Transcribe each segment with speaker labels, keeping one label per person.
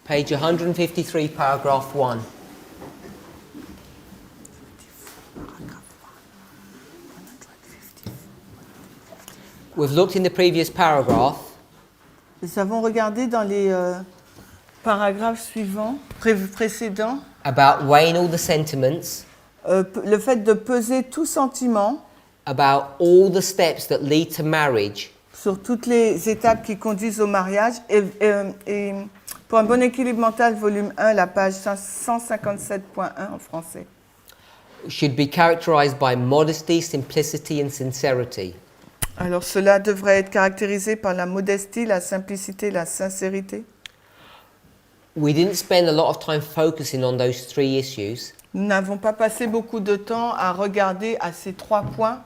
Speaker 1: Page 153, paragraph 1. We've looked in the previous paragraph.
Speaker 2: Nous avons regardé dans les paragraphes suivants, précédents,
Speaker 1: About weighing all the sentiments,
Speaker 2: le fait de peser tout sentiment
Speaker 1: about all the steps that lead to marriage,
Speaker 2: sur toutes les étapes qui conduisent au mariage. Et pour un bon équilibre mental, volume 1, la page 157.1 en français.
Speaker 1: should be characterized by modesty, simplicity, and sincerity.
Speaker 2: Alors cela devrait être caractérisé par la modestie, la simplicité, la sincérité.
Speaker 1: We didn't spend a lot of time focusing on those three issues,
Speaker 2: Nous n'avons pas passé beaucoup de temps à regarder à ces trois points,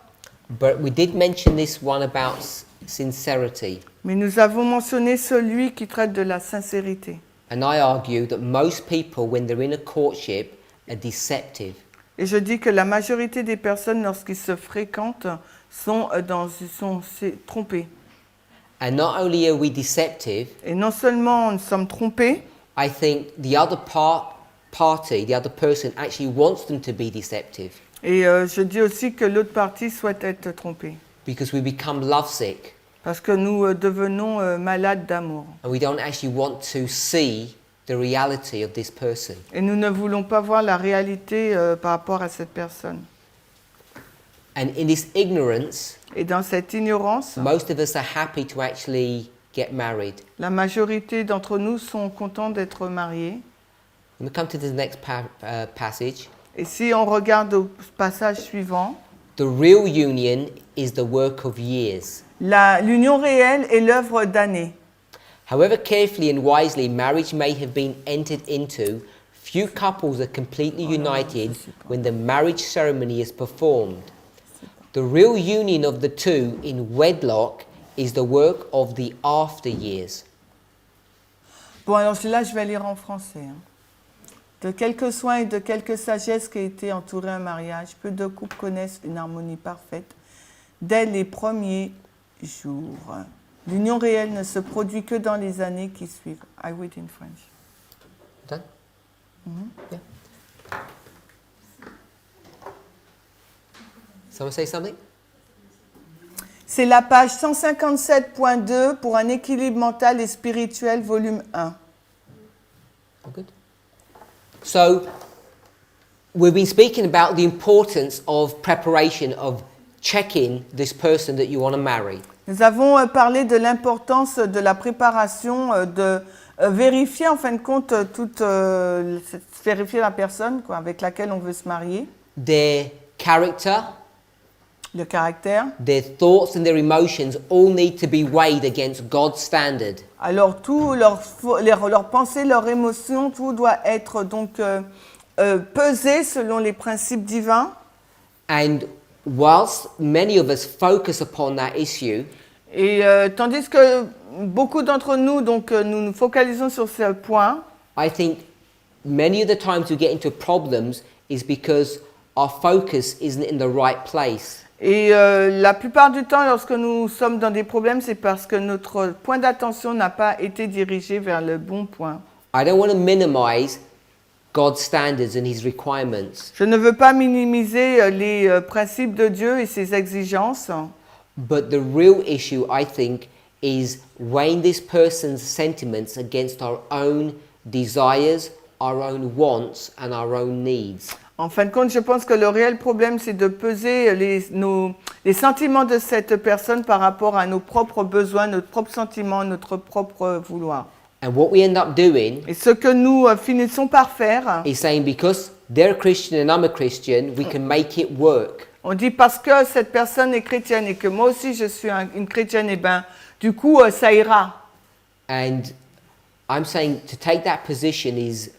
Speaker 1: but we did mention this one about sincerity.
Speaker 2: mais nous avons mentionné celui qui traite de la sincérité.
Speaker 1: And I argue that most people, when they're in a courtship, are deceptive.
Speaker 2: Et je dis que la majorité des personnes, lorsqu'ils se fréquentent, sont trompés.
Speaker 1: And not only are we deceptive,
Speaker 2: Et non seulement nous sommes trompés,
Speaker 1: I think the other party, the other person actually wants them to be deceptive,
Speaker 2: et je dis aussi que l'autre partie souhaite être trompée.
Speaker 1: because we become lovesick
Speaker 2: Parce que nous devenons malades d'amour.
Speaker 1: and we don't actually want to see the reality of this person.
Speaker 2: Et nous ne voulons pas voir la réalité par rapport à cette personne.
Speaker 1: And in this ignorance,
Speaker 2: Et dans cette ignorance,
Speaker 1: most of us are happy to actually get married.
Speaker 2: la majorité d'entre nous sont contents d'être mariés.
Speaker 1: When we come to the next passage,
Speaker 2: Et si on regarde au passage suivant,
Speaker 1: the real union is the work of years.
Speaker 2: l'union réelle est l'œuvre d'années.
Speaker 1: However carefully and wisely marriage may have been entered into, few couples are completely united when the marriage ceremony is performed. The real union of the two in wedlock is the work of the after years.
Speaker 2: Bon, alors là, je vais lire en français. De quelques soins et de quelque sagesse qui a été entouré un mariage, peu de couples connaissent une harmonie parfaite dès les premiers jours. L'union réelle ne se produit que dans les années qui suivent. I read in French.
Speaker 1: Done? Yeah. Someone say something?
Speaker 2: C'est la page 157.2 pour un équilibre mental et spirituel, volume 1.
Speaker 1: Oh, good. So, we've been speaking about the importance of preparation, of checking this person that you want to marry.
Speaker 2: Nous avons parlé de l'importance de la préparation, de vérifier en fin de compte vérifier la personne avec laquelle on veut se marier.
Speaker 1: Their character,
Speaker 2: Le caractère.
Speaker 1: their thoughts and their emotions all need to be weighed against God's standard.
Speaker 2: Alors, tout leurs pensées, leurs émotions, tout doit être donc pesé selon les principes divins.
Speaker 1: And whilst many of us focus upon that issue,
Speaker 2: Et tandis que beaucoup d'entre nous, donc, nous nous focalisons sur ce point,
Speaker 1: I think many of the times we get into problems is because our focus isn't in the right place.
Speaker 2: et la plupart du temps, lorsque nous sommes dans des problèmes, c'est parce que notre point d'attention n'a pas été dirigé vers le bon point.
Speaker 1: I don't want to minimize God's standards and His requirements,
Speaker 2: Je ne veux pas minimiser les principes de Dieu et ses exigences,
Speaker 1: but the real issue, I think, is weighing this person's sentiments against our own desires, our own wants, and our own needs.
Speaker 2: En fin de compte, je pense que le réel problème, c'est de peser les sentiments de cette personne par rapport à nos propres besoins, notre propre sentiment, notre propre vouloir.
Speaker 1: And what we end up doing
Speaker 2: Et ce que nous finissons par faire,
Speaker 1: is saying, because they're a Christian and I'm a Christian, we can make it work.
Speaker 2: on dit parce que cette personne est chrétienne et que moi aussi je suis une chrétienne, et ben du coup ça ira.
Speaker 1: And I'm saying to take that position is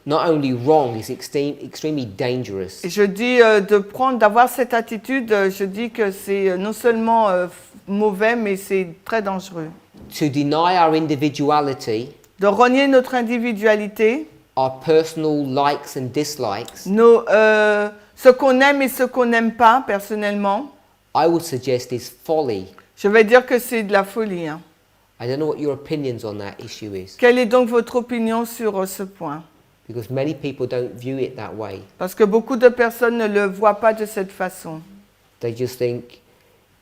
Speaker 1: not only wrong, it's extremely dangerous.
Speaker 2: Et je dis d'avoir cette attitude, je dis que c'est non seulement mauvais, mais c'est très dangereux.
Speaker 1: To deny our individuality,
Speaker 2: De renier notre individualité,
Speaker 1: our personal likes and dislikes,
Speaker 2: ce qu'on aime et ce qu'on n'aime pas personnellement,
Speaker 1: I would suggest is folly.
Speaker 2: je vais dire que c'est de la folie. Hein.
Speaker 1: I don't know what your opinions on that issue is,
Speaker 2: Quelle est donc votre opinion sur ce point?
Speaker 1: because many people don't view it that way.
Speaker 2: Parce que beaucoup de personnes ne le voient pas de cette façon.
Speaker 1: They just think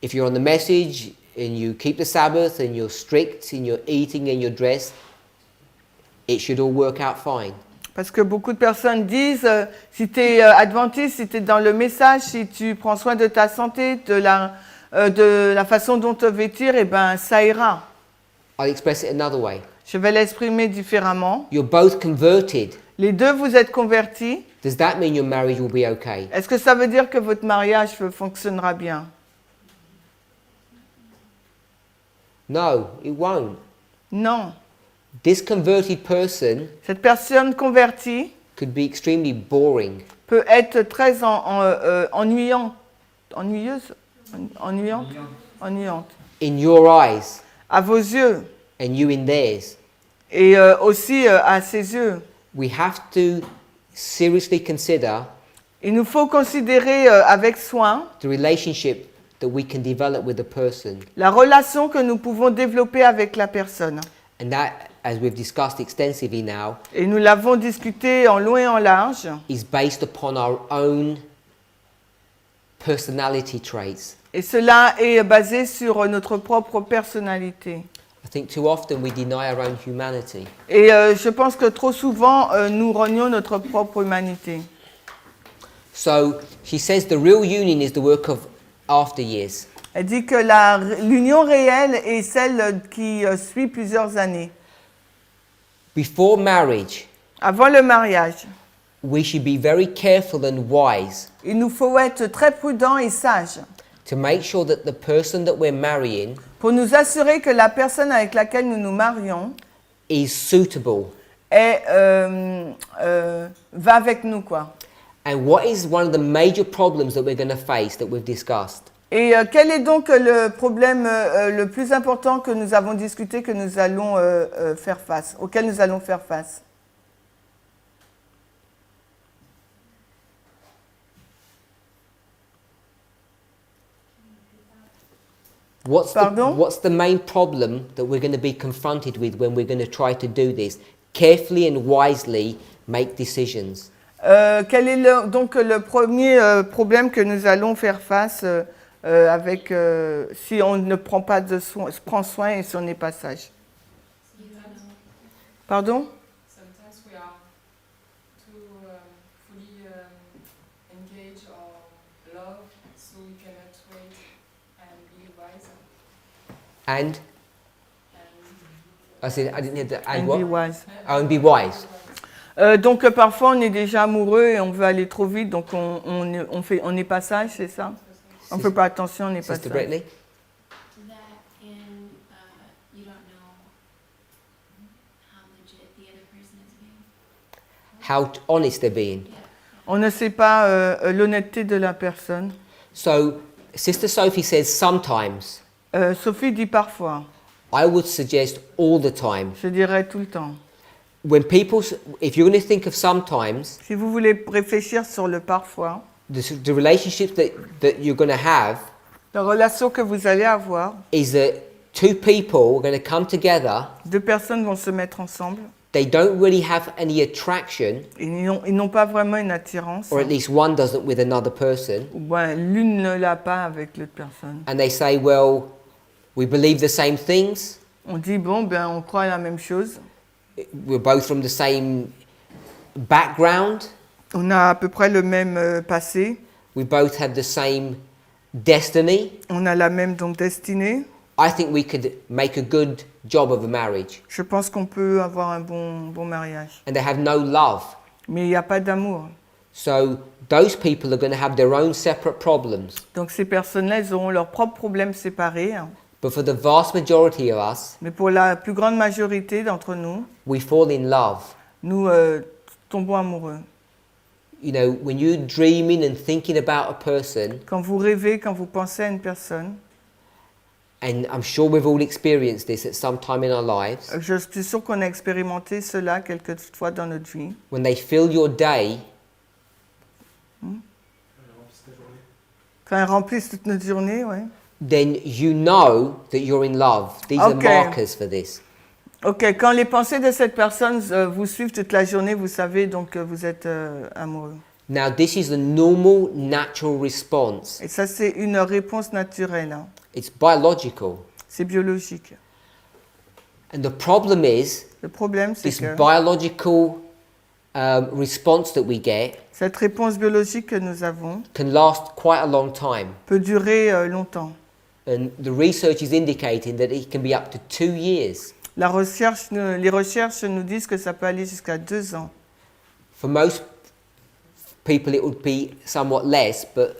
Speaker 1: if you're on the message and you keep the Sabbath and you're strict in your eating and your dress, it should all work out fine.
Speaker 2: Parce que beaucoup de personnes disent, si tu es adventiste, si tu es dans le message, si tu prends soin de ta santé, de la façon dont te vêtir, eh ben, ça ira.
Speaker 1: I'll express it another way.
Speaker 2: Je vais l'exprimer différemment.
Speaker 1: You're both converted.
Speaker 2: Les deux, vous êtes convertis.
Speaker 1: Does that mean your marriage will be okay?
Speaker 2: Est-ce que ça veut dire que votre mariage fonctionnera bien?
Speaker 1: No, it won't.
Speaker 2: Non.
Speaker 1: This converted person
Speaker 2: Cette personne convertie
Speaker 1: could be extremely boring.
Speaker 2: peut être très ennuyante.
Speaker 1: In your eyes
Speaker 2: À vos yeux
Speaker 1: and you in theirs.
Speaker 2: et aussi à ses yeux.
Speaker 1: We have to seriously consider
Speaker 2: Il nous faut considérer avec soin
Speaker 1: the relationship that we can develop with a person.
Speaker 2: la relation que nous pouvons développer avec la personne.
Speaker 1: And that, as we've discussed extensively now,
Speaker 2: Et nous l'avons discuté en long et en large.
Speaker 1: is based upon our own personality traits.
Speaker 2: Et cela est basé sur notre propre personnalité.
Speaker 1: I think too often we deny our own humanity.
Speaker 2: Et je pense que trop souvent, nous renions notre propre humanité.
Speaker 1: So she says the real union is the work of after years.
Speaker 2: Elle dit que l'union réelle est celle qui suit plusieurs années.
Speaker 1: Before marriage,
Speaker 2: Avant le mariage,
Speaker 1: we should be very careful and wise
Speaker 2: il nous faut être très prudents et sages
Speaker 1: to make sure that the person that we're marrying
Speaker 2: pour nous assurer que la personne avec laquelle nous nous marions
Speaker 1: is suitable.
Speaker 2: Va avec nous, quoi.
Speaker 1: And what is one of the major problems that we're going to face that we've discussed?
Speaker 2: Et quel est donc le problème le plus important que nous avons discuté, que nous allons faire face, auquel nous allons faire face?
Speaker 1: What's
Speaker 2: Pardon?
Speaker 1: what's the main problem that we're going to be confronted with when we're going to try to do this? Carefully and wisely make decisions.
Speaker 2: Quel est donc le premier problème que nous allons faire face avec si on ne prend pas prend soin et si on n'est pas sage? Pardon?
Speaker 3: Sometimes we are too fully engaged or love, so we cannot wait and be wise.
Speaker 1: And I said I didn't hear the and
Speaker 2: And
Speaker 1: what?
Speaker 2: be wise.
Speaker 1: Oh, and be wise.
Speaker 2: Donc parfois on est déjà amoureux et on veut aller trop vite, donc on n'est pas sage, c'est ça? On ne fait pas attention, on n'est pas
Speaker 1: Sister
Speaker 2: sage.
Speaker 1: Brittany?
Speaker 4: That and you don't know how legit the other person is being.
Speaker 1: How honest they're being.
Speaker 2: On ne sait pas l'honnêteté de la personne.
Speaker 1: So Sister Sophie says sometimes.
Speaker 2: Sophie dit parfois,
Speaker 1: I would suggest all the time.
Speaker 2: je dirais tout le temps.
Speaker 1: When people, if you're going to think of sometimes,
Speaker 2: Si vous voulez réfléchir sur le parfois,
Speaker 1: the relationships that you're going to have
Speaker 2: la relation que vous allez avoir,
Speaker 1: is that two people are going to come together.
Speaker 2: deux personnes vont se mettre ensemble,
Speaker 1: They don't really have any attraction,
Speaker 2: ils n'ont pas vraiment une attirance,
Speaker 1: or at least one doesn't with another person.
Speaker 2: ou bien l'une ne l'a pas avec l'autre personne.
Speaker 1: And they say, well, we believe the same things.
Speaker 2: On dit, bon, ben, on croit à la même chose,
Speaker 1: We're both from the same background.
Speaker 2: on a à peu près le même passé,
Speaker 1: We both have the same destiny.
Speaker 2: on a la même donc destinée.
Speaker 1: I think we could make a good job of a marriage.
Speaker 2: Je pense qu'on peut avoir un bon mariage.
Speaker 1: And they have no love.
Speaker 2: Mais il n'y a pas d'amour.
Speaker 1: So those people are going to have their own separate problems.
Speaker 2: Donc ces personnes-là, elles auront leurs propres problèmes séparés.
Speaker 1: But for the vast majority of us,
Speaker 2: Mais pour la plus grande majorité d'entre nous,
Speaker 1: we fall in love.
Speaker 2: nous tombons amoureux.
Speaker 1: You know, when you're dreaming and thinking about a person,
Speaker 2: Quand vous rêvez, quand vous pensez à une personne,
Speaker 1: and I'm sure we've all experienced this at some time in our lives,
Speaker 2: je suis sûre qu'on a expérimenté cela quelques fois dans notre vie.
Speaker 1: when they fill your day,
Speaker 2: Quand elles remplissent toute notre journée, ouais.
Speaker 1: then you know that you're in love. These are
Speaker 2: Okay.
Speaker 1: markers for this.
Speaker 2: Ok, quand les pensées de cette personne vous suivent toute la journée, vous savez donc que vous êtes amoureux.
Speaker 1: Now, this is the normal, natural response.
Speaker 2: Et ça, c'est une réponse naturelle. Hein.
Speaker 1: It's biological.
Speaker 2: C'est biologique.
Speaker 1: And the problem is,
Speaker 2: Le problème, c'est
Speaker 1: this
Speaker 2: que
Speaker 1: biological response that we get
Speaker 2: cette réponse biologique que nous avons
Speaker 1: can last quite a long time.
Speaker 2: peut durer longtemps.
Speaker 1: And the research is indicating that it can be up to 2 years.
Speaker 2: Les recherches nous disent que ça peut aller jusqu'à 2 ans.
Speaker 1: For most people, it would be somewhat less, but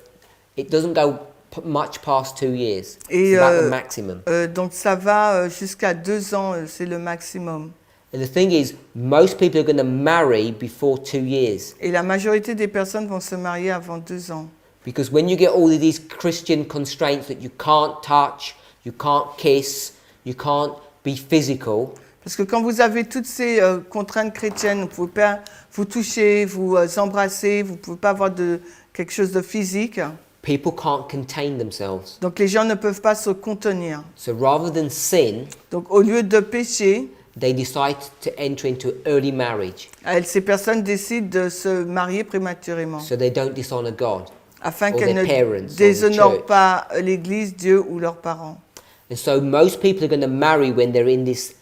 Speaker 1: it doesn't go much past 2 years.
Speaker 2: Et
Speaker 1: It's about the maximum.
Speaker 2: donc ça va jusqu'à 2 ans, c'est le maximum.
Speaker 1: And the thing is, most people are going to marry before 2 years.
Speaker 2: Et la majorité des personnes vont se marier avant 2 ans.
Speaker 1: Because when you get all of these Christian constraints that you can't touch, you can't kiss, you can't be physical,
Speaker 2: Parce que quand vous avez toutes ces contraintes chrétiennes, vous ne pouvez pas vous toucher, vous embrasser, vous ne pouvez pas avoir quelque chose de physique.
Speaker 1: people can't contain themselves.
Speaker 2: Donc les gens ne peuvent pas se contenir.
Speaker 1: So rather than sin,
Speaker 2: Donc au lieu de pécher,
Speaker 1: they decide to enter into early marriage
Speaker 2: ces personnes décident de se marier prématurément
Speaker 1: so they don't dishonor God.
Speaker 2: afin
Speaker 1: Or
Speaker 2: qu'elles
Speaker 1: their
Speaker 2: ne
Speaker 1: parents or the
Speaker 2: déshonorent
Speaker 1: church.
Speaker 2: pas l'Église, Dieu ou leurs parents.
Speaker 1: And so most people are going to marry when they're in this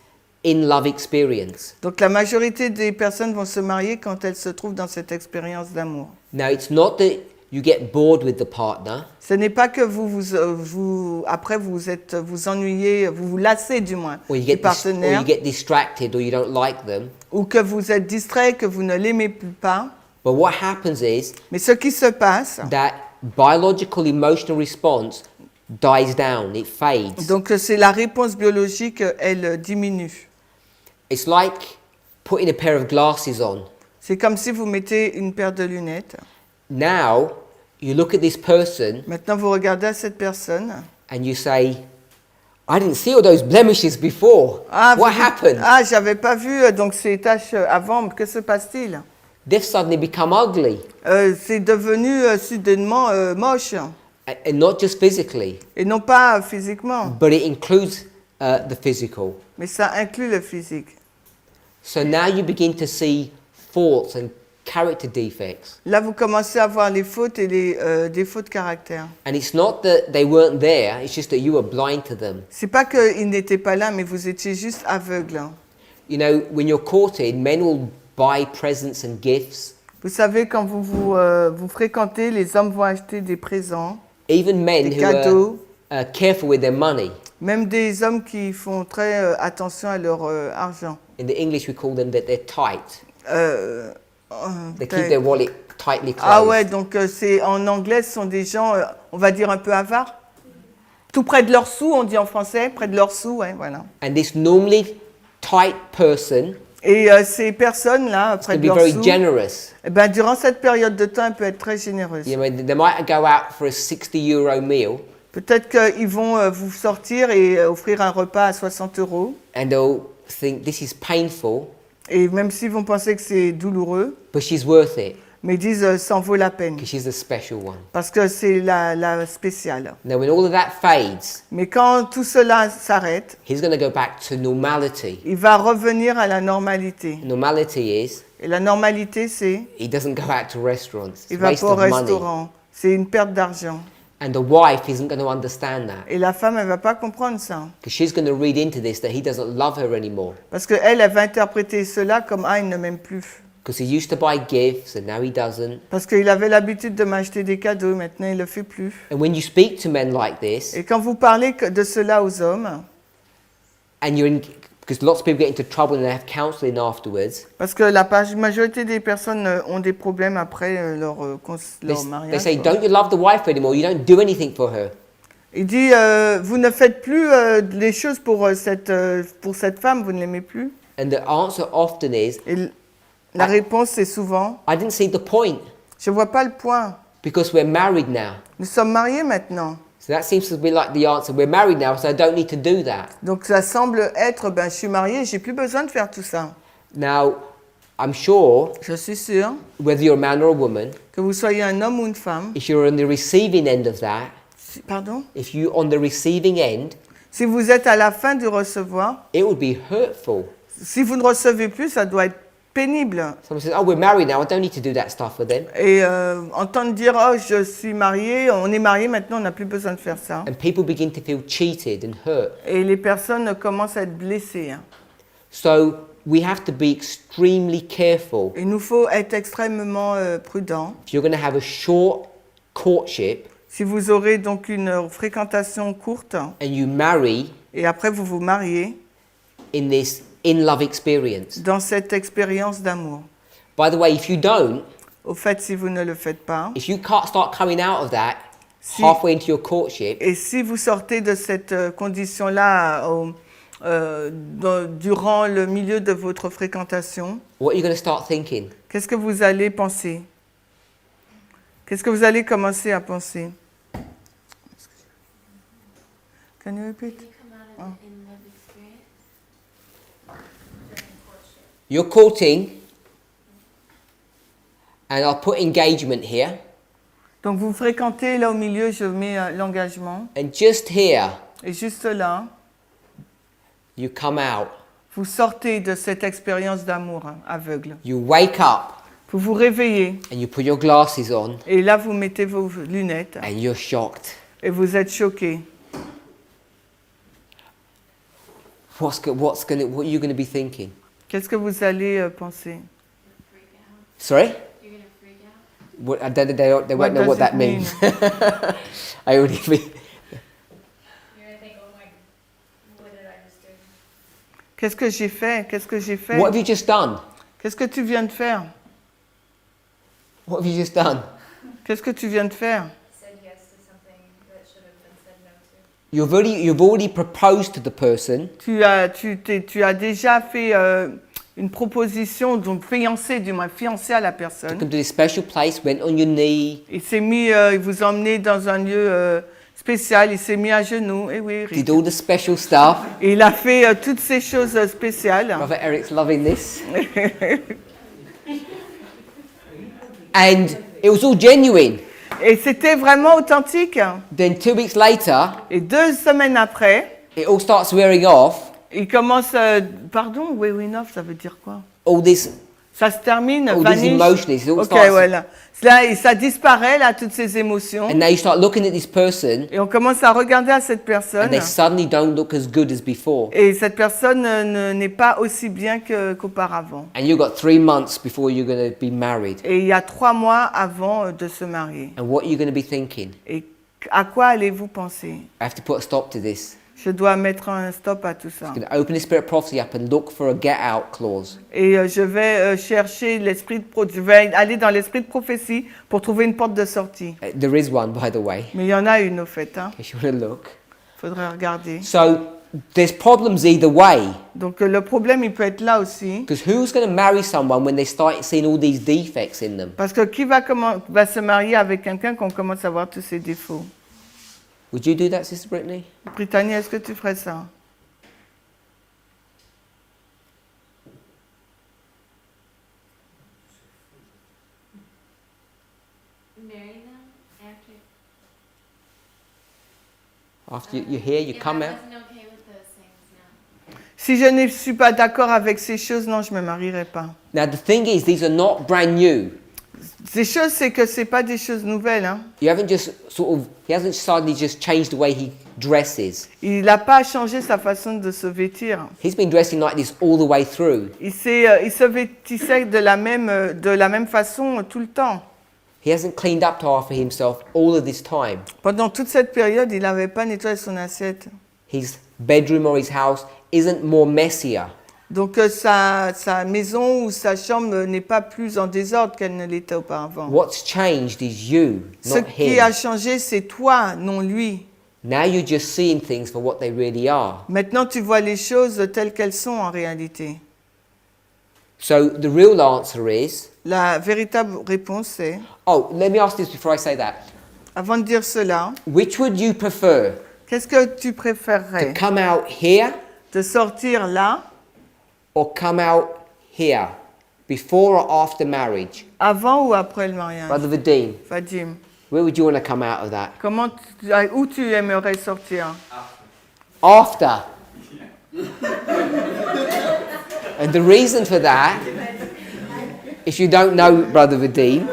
Speaker 1: in-love experience.
Speaker 2: Donc la majorité des personnes vont se marier quand elles se trouvent dans cette expérience d'amour.
Speaker 1: Now, it's not that you get bored with the partner.
Speaker 2: Ce n'est pas que après vous ennuyez, vous vous lassez du moins
Speaker 1: Or you
Speaker 2: du
Speaker 1: get
Speaker 2: partenaire,
Speaker 1: distracted, or you don't like them.
Speaker 2: ou que vous êtes distrait, que vous ne l'aimez plus pas.
Speaker 1: But what happens is
Speaker 2: Mais ce qui se passe,
Speaker 1: that biological emotional response dies down, it fades.
Speaker 2: donc c'est la réponse biologique, elle diminue.
Speaker 1: It's like putting a pair of glasses on.
Speaker 2: C'est comme si vous mettez une paire de lunettes.
Speaker 1: Now, you look at this person
Speaker 2: Maintenant, vous regardez à cette personne.
Speaker 1: and you say, I didn't see all those blemishes before. What happened?
Speaker 2: Ah, j'avais pas vu donc ces taches avant. Que se passe-t-il?
Speaker 1: They've suddenly become ugly.
Speaker 2: C'est devenu soudainement moche,
Speaker 1: And not just physically,
Speaker 2: et non pas physiquement,
Speaker 1: but it includes the physical.
Speaker 2: mais ça inclut le physique.
Speaker 1: So now you begin to see faults and character defects.
Speaker 2: Là, vous commencez à voir les fautes et les défauts de caractère.
Speaker 1: And it's not that they weren't there, it's just that you were blind to them.
Speaker 2: C'est pas qu'ils n'étaient pas là, mais vous étiez juste aveugle.
Speaker 1: You know, when you're courted, men will buy presents and gifts.
Speaker 2: Vous savez, quand vous fréquentez, les hommes vont acheter des présents,
Speaker 1: Even men
Speaker 2: des
Speaker 1: who
Speaker 2: cadeaux,
Speaker 1: are careful with their money.
Speaker 2: même des hommes qui font très attention à leur argent.
Speaker 1: In the English, we call them that they're tight. They keep
Speaker 2: Taille.
Speaker 1: their wallet tightly closed.
Speaker 2: Ah ouais, donc c'est en anglais, ce sont des gens, on va dire un peu avares. Tout près de leurs sous, on dit en français, près de leurs sous, ouais, voilà.
Speaker 1: And this normally tight person
Speaker 2: Et ces personnes-là, près
Speaker 1: can
Speaker 2: de
Speaker 1: be
Speaker 2: leurs
Speaker 1: very
Speaker 2: sous,
Speaker 1: generous.
Speaker 2: eh ben, durant cette période de temps, elle peut être très généreuse.
Speaker 1: You know, they might go out for a 60 € meal,
Speaker 2: Peut-être qu'ils vont vous sortir et offrir un repas à 60 €.
Speaker 1: and they'll think this is painful,
Speaker 2: Et même s'ils vont penser que c'est douloureux,
Speaker 1: but she's worth it
Speaker 2: mais ils disent ça en vaut la peine.
Speaker 1: because she's the special one.
Speaker 2: Parce que c'est la spéciale.
Speaker 1: Now, when all of that fades,
Speaker 2: Mais quand tout cela s'arrête,
Speaker 1: he's going to go back to normality.
Speaker 2: il va revenir à la normalité.
Speaker 1: Normality is
Speaker 2: Et la normalité, c'est
Speaker 1: he doesn't go out to restaurants. It's
Speaker 2: il
Speaker 1: a
Speaker 2: va
Speaker 1: waste
Speaker 2: pas au
Speaker 1: of money.
Speaker 2: restaurant. C'est une perte d'argent.
Speaker 1: And the wife isn't going to understand that
Speaker 2: Et la femme, elle va pas comprendre ça.
Speaker 1: because she's going to read into this that he doesn't love her anymore
Speaker 2: Parce qu'elle, elle va interpréter cela comme « Ah, il ne m'aime plus
Speaker 1: because he used to buy gifts and now he doesn't. ».
Speaker 2: Parce qu'il avait l'habitude de m'acheter des cadeaux, maintenant il ne le fait plus.
Speaker 1: And when you speak to men like this,
Speaker 2: Et quand vous parlez de cela aux hommes,
Speaker 1: and you're in, because lots of people get into trouble and they have counselling afterwards,
Speaker 2: parce que la majorité des personnes ont des problèmes après leur
Speaker 1: they
Speaker 2: mariage.
Speaker 1: say, don't you love the wife anymore? You don't do anything for her.
Speaker 2: Il dit vous ne faites plus les choses pour cette femme, vous ne l'aimez plus.
Speaker 1: And the answer often is,
Speaker 2: Et la réponse c'est souvent
Speaker 1: I didn't see the point
Speaker 2: je vois pas le point.
Speaker 1: because we're married now.
Speaker 2: Nous sommes mariés maintenant.
Speaker 1: So that seems to be like the answer. We're married now, so I don't need to do that.
Speaker 2: Donc ça semble être je suis mariée, j'ai plus besoin de faire tout ça.
Speaker 1: Now, I'm sure,
Speaker 2: Je suis sûre
Speaker 1: whether you're a man or a woman,
Speaker 2: que vous soyez un homme ou une femme,
Speaker 1: if you're on the receiving end of that,
Speaker 2: Pardon?
Speaker 1: if you on the receiving end,
Speaker 2: Si vous êtes à la fin du recevoir,
Speaker 1: it would be hurtful.
Speaker 2: si vous ne recevez plus, ça doit être pénible.
Speaker 1: Someone says, "Oh, we're married now. I don't need to do that stuff with them."
Speaker 2: Et entendre dire, oh, je suis marié, on est marié, maintenant on n'a plus besoin de faire ça.
Speaker 1: And people begin to feel cheated and hurt.
Speaker 2: Et les personnes commencent à être blessées. Hein.
Speaker 1: So we have to be extremely careful.
Speaker 2: Il nous faut être extrêmement prudents.
Speaker 1: If you're going to have a short courtship
Speaker 2: Si vous aurez donc une fréquentation courte
Speaker 1: and you marry
Speaker 2: et après vous vous mariez
Speaker 1: in this in-love experience.
Speaker 2: dans cette expérience d'amour.
Speaker 1: By the way, if you don't,
Speaker 2: Au fait, si vous ne le faites pas,
Speaker 1: if you can't start coming out of that
Speaker 2: Si-
Speaker 1: halfway into your courtship,
Speaker 2: et si vous sortez de cette condition-là durant le milieu de votre fréquentation,
Speaker 1: what are you going to start thinking?
Speaker 2: qu'est-ce que vous allez penser? Qu'est-ce que vous allez commencer à penser? Can you repeat?
Speaker 4: You come out of the in-love experience.
Speaker 1: You're courting, and I'll put engagement here,
Speaker 2: Donc vous fréquentez, là au milieu, je mets l'engagement.
Speaker 1: and just here,
Speaker 2: Et juste là,
Speaker 1: you come out.
Speaker 2: vous sortez de cette expérience d'amour aveugle.
Speaker 1: You wake up,
Speaker 2: Vous vous réveillez.
Speaker 1: and you put your glasses on,
Speaker 2: Et là, vous mettez vos lunettes.
Speaker 1: and you're shocked.
Speaker 2: Et vous êtes choqué.
Speaker 1: What are you going to be thinking?
Speaker 2: Qu'est-ce que vous allez penser?
Speaker 4: Freak out.
Speaker 1: Sorry?
Speaker 4: You're gonna freak out.
Speaker 1: What, they
Speaker 2: What
Speaker 1: won't know
Speaker 2: does
Speaker 1: what that
Speaker 2: it
Speaker 1: means. I already feel.
Speaker 3: You're gonna think, oh my, what did I just do?
Speaker 2: Qu'est-ce que j'ai fait? Qu'est-ce que j'ai fait?
Speaker 1: What have you just done?
Speaker 2: Qu'est-ce que tu viens de faire?
Speaker 1: What have you just done?
Speaker 2: Qu'est-ce que tu viens de faire?
Speaker 3: Said yes to something that should have been said no to.
Speaker 1: You've already proposed to the person,
Speaker 2: Tu as déjà fait une proposition, donc fiancé à la personne.
Speaker 1: come to this special place, went on your knee,
Speaker 2: Il s'est mis, il vous a emmené dans un lieu spécial, il s'est mis à genoux, et oui, Rick.
Speaker 1: did all the special stuff.
Speaker 2: Et il a fait toutes ces choses spéciales.
Speaker 1: Brother Eric's loving this. And it was all genuine.
Speaker 2: Et c'était vraiment authentique.
Speaker 1: Then 2 weeks later,
Speaker 2: Et 2 semaines après,
Speaker 1: it all starts wearing off.
Speaker 2: il commence, pardon, wearing off, ça veut dire quoi?
Speaker 1: All this,
Speaker 2: Ça se termine,
Speaker 1: all this
Speaker 2: vanish.
Speaker 1: emotion, it all
Speaker 2: Ok,
Speaker 1: starts.
Speaker 2: voilà. Là, et ça disparaît, là, toutes ces émotions.
Speaker 1: And now you start looking at this person,
Speaker 2: Et on commence à regarder à cette
Speaker 1: and
Speaker 2: personne.
Speaker 1: they suddenly don't look as good as before.
Speaker 2: Et cette personne n'est pas aussi bien qu'auparavant.
Speaker 1: And you've got 3 months before you're going to be married.
Speaker 2: Et il y a 3 mois avant de se marier.
Speaker 1: And what are you going to be thinking?
Speaker 2: Et à quoi allez-vous penser?
Speaker 1: I have to put a stop to this.
Speaker 2: Je dois mettre un stop à tout ça.
Speaker 1: I'm going to open the spirit of prophecy up and look for a get out clause.
Speaker 2: Et je vais chercher je vais aller dans l'esprit de prophétie pour trouver une porte de sortie.
Speaker 1: There is one, by the way,
Speaker 2: Mais il y en a une au fait, hein.
Speaker 1: if you want to look.
Speaker 2: Faudrait regarder.
Speaker 1: So there's problems either way.
Speaker 2: Donc le problème il peut être là aussi.
Speaker 1: Because who's going to marry someone when they start seeing all these defects in them?
Speaker 2: Parce que qui va se marier avec quelqu'un qu'on commence à voir tous ses défauts?
Speaker 1: Would you do that, Sister Brittany?
Speaker 2: Brittany, est-ce que tu ferais ça?
Speaker 4: Marry them after.
Speaker 1: After you're here, you
Speaker 4: If
Speaker 1: come
Speaker 4: I
Speaker 1: out.
Speaker 4: wasn't okay with those things, no.
Speaker 2: Si je ne suis pas d'accord avec ces choses, non, je me marierai pas.
Speaker 1: Now the thing is, these are not brand new.
Speaker 2: Ces choses, c'est que c'est pas des choses nouvelles, hein.
Speaker 1: He hasn't suddenly just changed the way he dresses.
Speaker 2: Il n'a pas changé sa façon de se vêtir.
Speaker 1: He's been dressing like this all the way through.
Speaker 2: Il se vêtissait de la même façon tout le temps.
Speaker 1: He hasn't cleaned up after himself all of this time.
Speaker 2: Pendant toute cette période, il n'avait pas nettoyé son assiette.
Speaker 1: His bedroom or his house isn't more messier.
Speaker 2: Donc sa maison ou sa chambre n'est pas plus en désordre qu'elle ne l'était auparavant.
Speaker 1: What's changed is you,
Speaker 2: Ce
Speaker 1: not
Speaker 2: qui a
Speaker 1: him.
Speaker 2: changé, c'est toi, non lui.
Speaker 1: Now you're just seeing things for what they really are.
Speaker 2: Maintenant, tu vois les choses telles qu'elles sont en réalité.
Speaker 1: So the real answer is,
Speaker 2: La véritable réponse c'est,
Speaker 1: oh, let me ask this before I say that.
Speaker 2: avant de dire cela,
Speaker 1: Which would you prefer?
Speaker 2: qu'est-ce que tu
Speaker 1: To
Speaker 2: préférerais?
Speaker 1: come out here
Speaker 2: De sortir là,
Speaker 1: or come out here? Before or after marriage?
Speaker 2: avant ou après le mariage?
Speaker 1: Brother Vadim,
Speaker 2: Vadim,
Speaker 1: Where would you want to come out of that?
Speaker 2: Où tu aimerais sortir?
Speaker 1: After. And the reason for that, if you don't know Brother Vadim,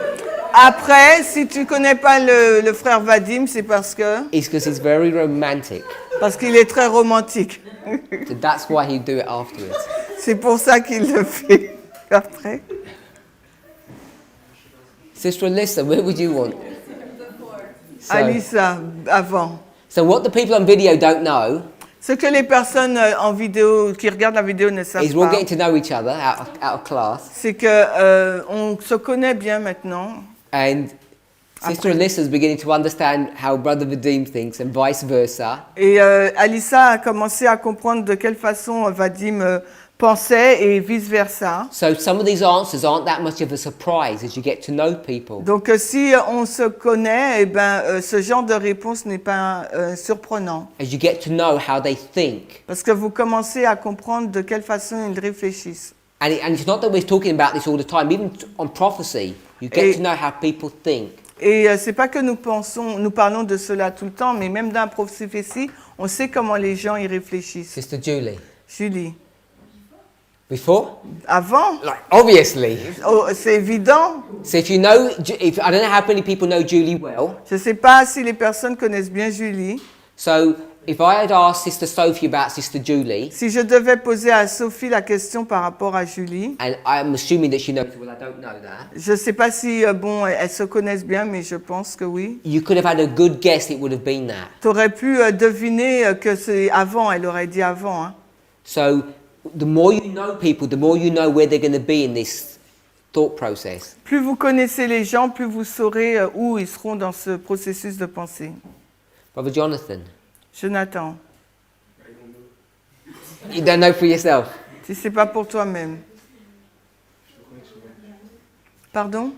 Speaker 2: Après, si tu connais pas le frère Vadim, c'est parce
Speaker 1: is because he's very romantic.
Speaker 2: qu'il est très romantique.
Speaker 1: So that's why he'd do it afterwards.
Speaker 2: C'est pour ça qu'il le fait après.
Speaker 1: Sister Alyssa, where would you want? So,
Speaker 2: Alissa, avant.
Speaker 1: so what the people on video don't know
Speaker 2: Ce que les personnes en vidéo, qui regardent la vidéo ne savent
Speaker 1: is we're
Speaker 2: pas,
Speaker 1: getting to know each other out of class.
Speaker 2: c'est que on se connaît bien maintenant.
Speaker 1: And Sister Alyssa's beginning to understand how Brother Vadim thinks and vice versa.
Speaker 2: Et Alissa a commencé à comprendre de quelle façon Vadim pensait et vice-versa.
Speaker 1: So some of these answers aren't that much of a surprise as you get to know people.
Speaker 2: Donc si on se connaît, eh ben, ce genre de réponse n'est pas surprenant.
Speaker 1: As you get to know how they think.
Speaker 2: Parce que vous commencez à comprendre de quelle façon ils réfléchissent.
Speaker 1: And it's not that we're talking about this all the time, even on prophecy, you get to know how people think.
Speaker 2: Et c'est pas que nous parlons de cela tout le temps, mais même dans la prophétie, on sait comment les gens y réfléchissent.
Speaker 1: Sister Julie.
Speaker 2: Julie.
Speaker 1: Before?
Speaker 2: Avant?
Speaker 1: Like, obviously.
Speaker 2: Oh, c'est évident.
Speaker 1: So if you know, I don't know how many people know Julie well.
Speaker 2: Je sais pas si les personnes connaissent bien Julie.
Speaker 1: So if I had asked Sister Sophie about Sister Julie,
Speaker 2: Si je devais poser à Sophie la question par rapport à Julie,
Speaker 1: and I'm assuming that she knows, well, I don't know that.
Speaker 2: je sais pas si, bon, elles se connaissent bien, mais je pense que oui.
Speaker 1: You could have had a good guess it would have been that.
Speaker 2: Tu aurais pu deviner que c'est avant, elle aurait dit avant. Hein.
Speaker 1: So the more you know people, the more you know where they're going to be in this thought process.
Speaker 2: Plus vous connaissez les gens, plus vous saurez où ils seront dans ce processus de pensée.
Speaker 1: Brother Jonathan,
Speaker 2: Jonathan,
Speaker 1: you don't know for yourself.
Speaker 2: si c'est pas pour toi-même. Pardon?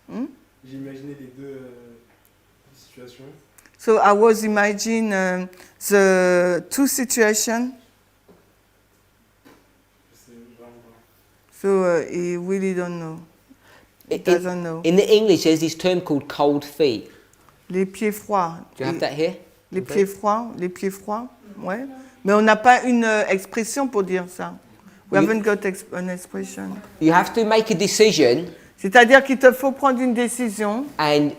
Speaker 5: J'ai imaginé les deux situations.
Speaker 2: So I was imagining the two situations.
Speaker 5: Je sais vraiment pas.
Speaker 2: So he really don't know. He doesn't know.
Speaker 1: In the English, there's this term called cold feet.
Speaker 2: Les pieds froids.
Speaker 1: Do you have that here?
Speaker 2: Les pieds froids, ouais. Mais on n'a pas une expression pour dire ça. We haven't got an expression.
Speaker 1: You have to make a decision,
Speaker 2: C'est-à-dire qu'il te faut prendre une décision
Speaker 1: and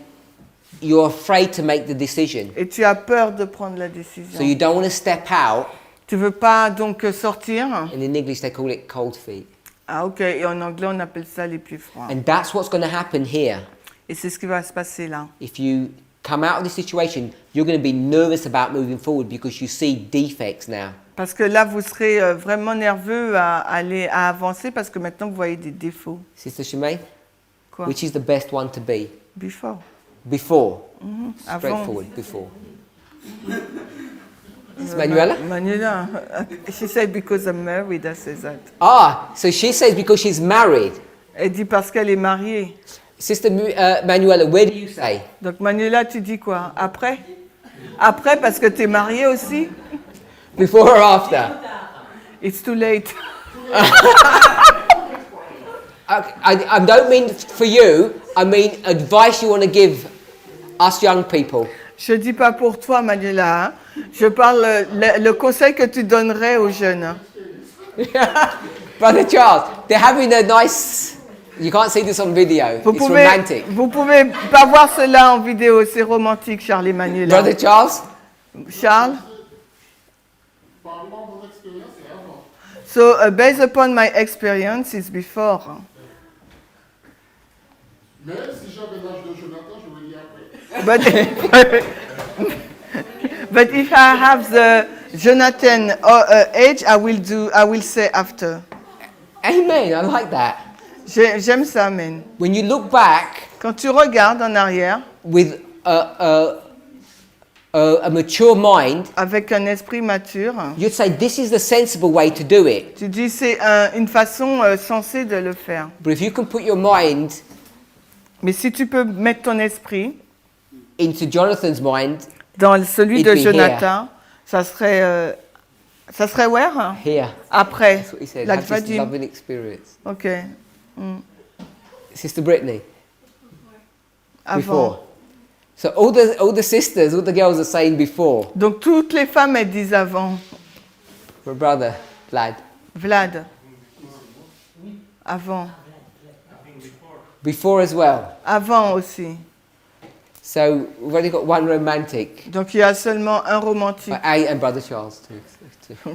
Speaker 1: you're afraid to make the decision.
Speaker 2: et tu as peur de prendre la
Speaker 1: So
Speaker 2: décision.
Speaker 1: you don't want to step out.
Speaker 2: Tu veux pas donc sortir.
Speaker 1: And in English, they call it cold feet.
Speaker 2: Ah ok, et en anglais on appelle ça les pieds froids.
Speaker 1: And that's what's going to happen here.
Speaker 2: Et c'est ce qui va se passer là.
Speaker 1: If you come out of this situation, you're going to be nervous about moving forward because you see defects now.
Speaker 2: Parce que là vous serez vraiment nerveux à avancer parce que maintenant vous voyez des défauts.
Speaker 1: Sister Shemaine,
Speaker 2: Quoi?
Speaker 1: which is the best one to be?
Speaker 2: Before.
Speaker 1: Before.
Speaker 2: Avant.
Speaker 1: Straightforward, before. It's Manuela?
Speaker 2: Manuela, she said because I'm married, I say that.
Speaker 1: Ah, so she says because she's married.
Speaker 2: Elle dit parce qu'elle est mariée.
Speaker 1: Sister Manuela, where do you say?
Speaker 2: Donc Manuela, tu dis quoi? Après? Après parce que tu es mariée aussi?
Speaker 1: Before or after?
Speaker 2: It's too late.
Speaker 1: I don't mean for you, I mean advice you want to give us young people.
Speaker 2: Je dis pas pour toi, Manuela. Hein? Je parle le conseil que tu donnerais aux jeunes. Hein?
Speaker 1: Brother Charles, they're having a nice... You can't see this on video. It's romantic.
Speaker 2: Vous pouvez pas voir cela en vidéo, c'est romantique, Charles et Manuela.
Speaker 1: Brother Charles?
Speaker 2: Charles?
Speaker 5: Par rapport à votre expérience, c'est avant.
Speaker 2: So, based upon my experience, it's before.
Speaker 5: Mais si j'avais l'âge de Jonathan, je voulais dire après.
Speaker 2: But if I have the Jonathan age, I will say after.
Speaker 1: Amen, I like that.
Speaker 2: J'aime ça, man.
Speaker 1: When you look back
Speaker 2: Quand tu regardes en arrière,
Speaker 1: with a mature mind,
Speaker 2: avec un esprit mature,
Speaker 1: you'd say this is the sensible way to do it.
Speaker 2: tu dis c'est une façon sensée de le faire.
Speaker 1: But if you can put your mind
Speaker 2: Mais si tu peux mettre ton esprit
Speaker 1: into Jonathan's mind,
Speaker 2: dans celui
Speaker 1: It'd
Speaker 2: de
Speaker 1: be
Speaker 2: Jonathan, ça serait where?
Speaker 1: here.
Speaker 2: Après.
Speaker 1: That's what he said.
Speaker 2: Like
Speaker 1: Have this
Speaker 2: Vadim.
Speaker 1: loving experience.
Speaker 2: Ok.
Speaker 1: Sister Brittany,
Speaker 2: Avant.
Speaker 1: before. So all the sisters, all the girls are saying before.
Speaker 2: Donc toutes les femmes, elles disent avant.
Speaker 1: My brother, Vlad.
Speaker 2: Vlad. Avant.
Speaker 1: Before as well.
Speaker 2: Avant aussi.
Speaker 1: So we've only got one romantic.
Speaker 2: Donc il y a seulement un romantique.
Speaker 1: And Brother Charles too.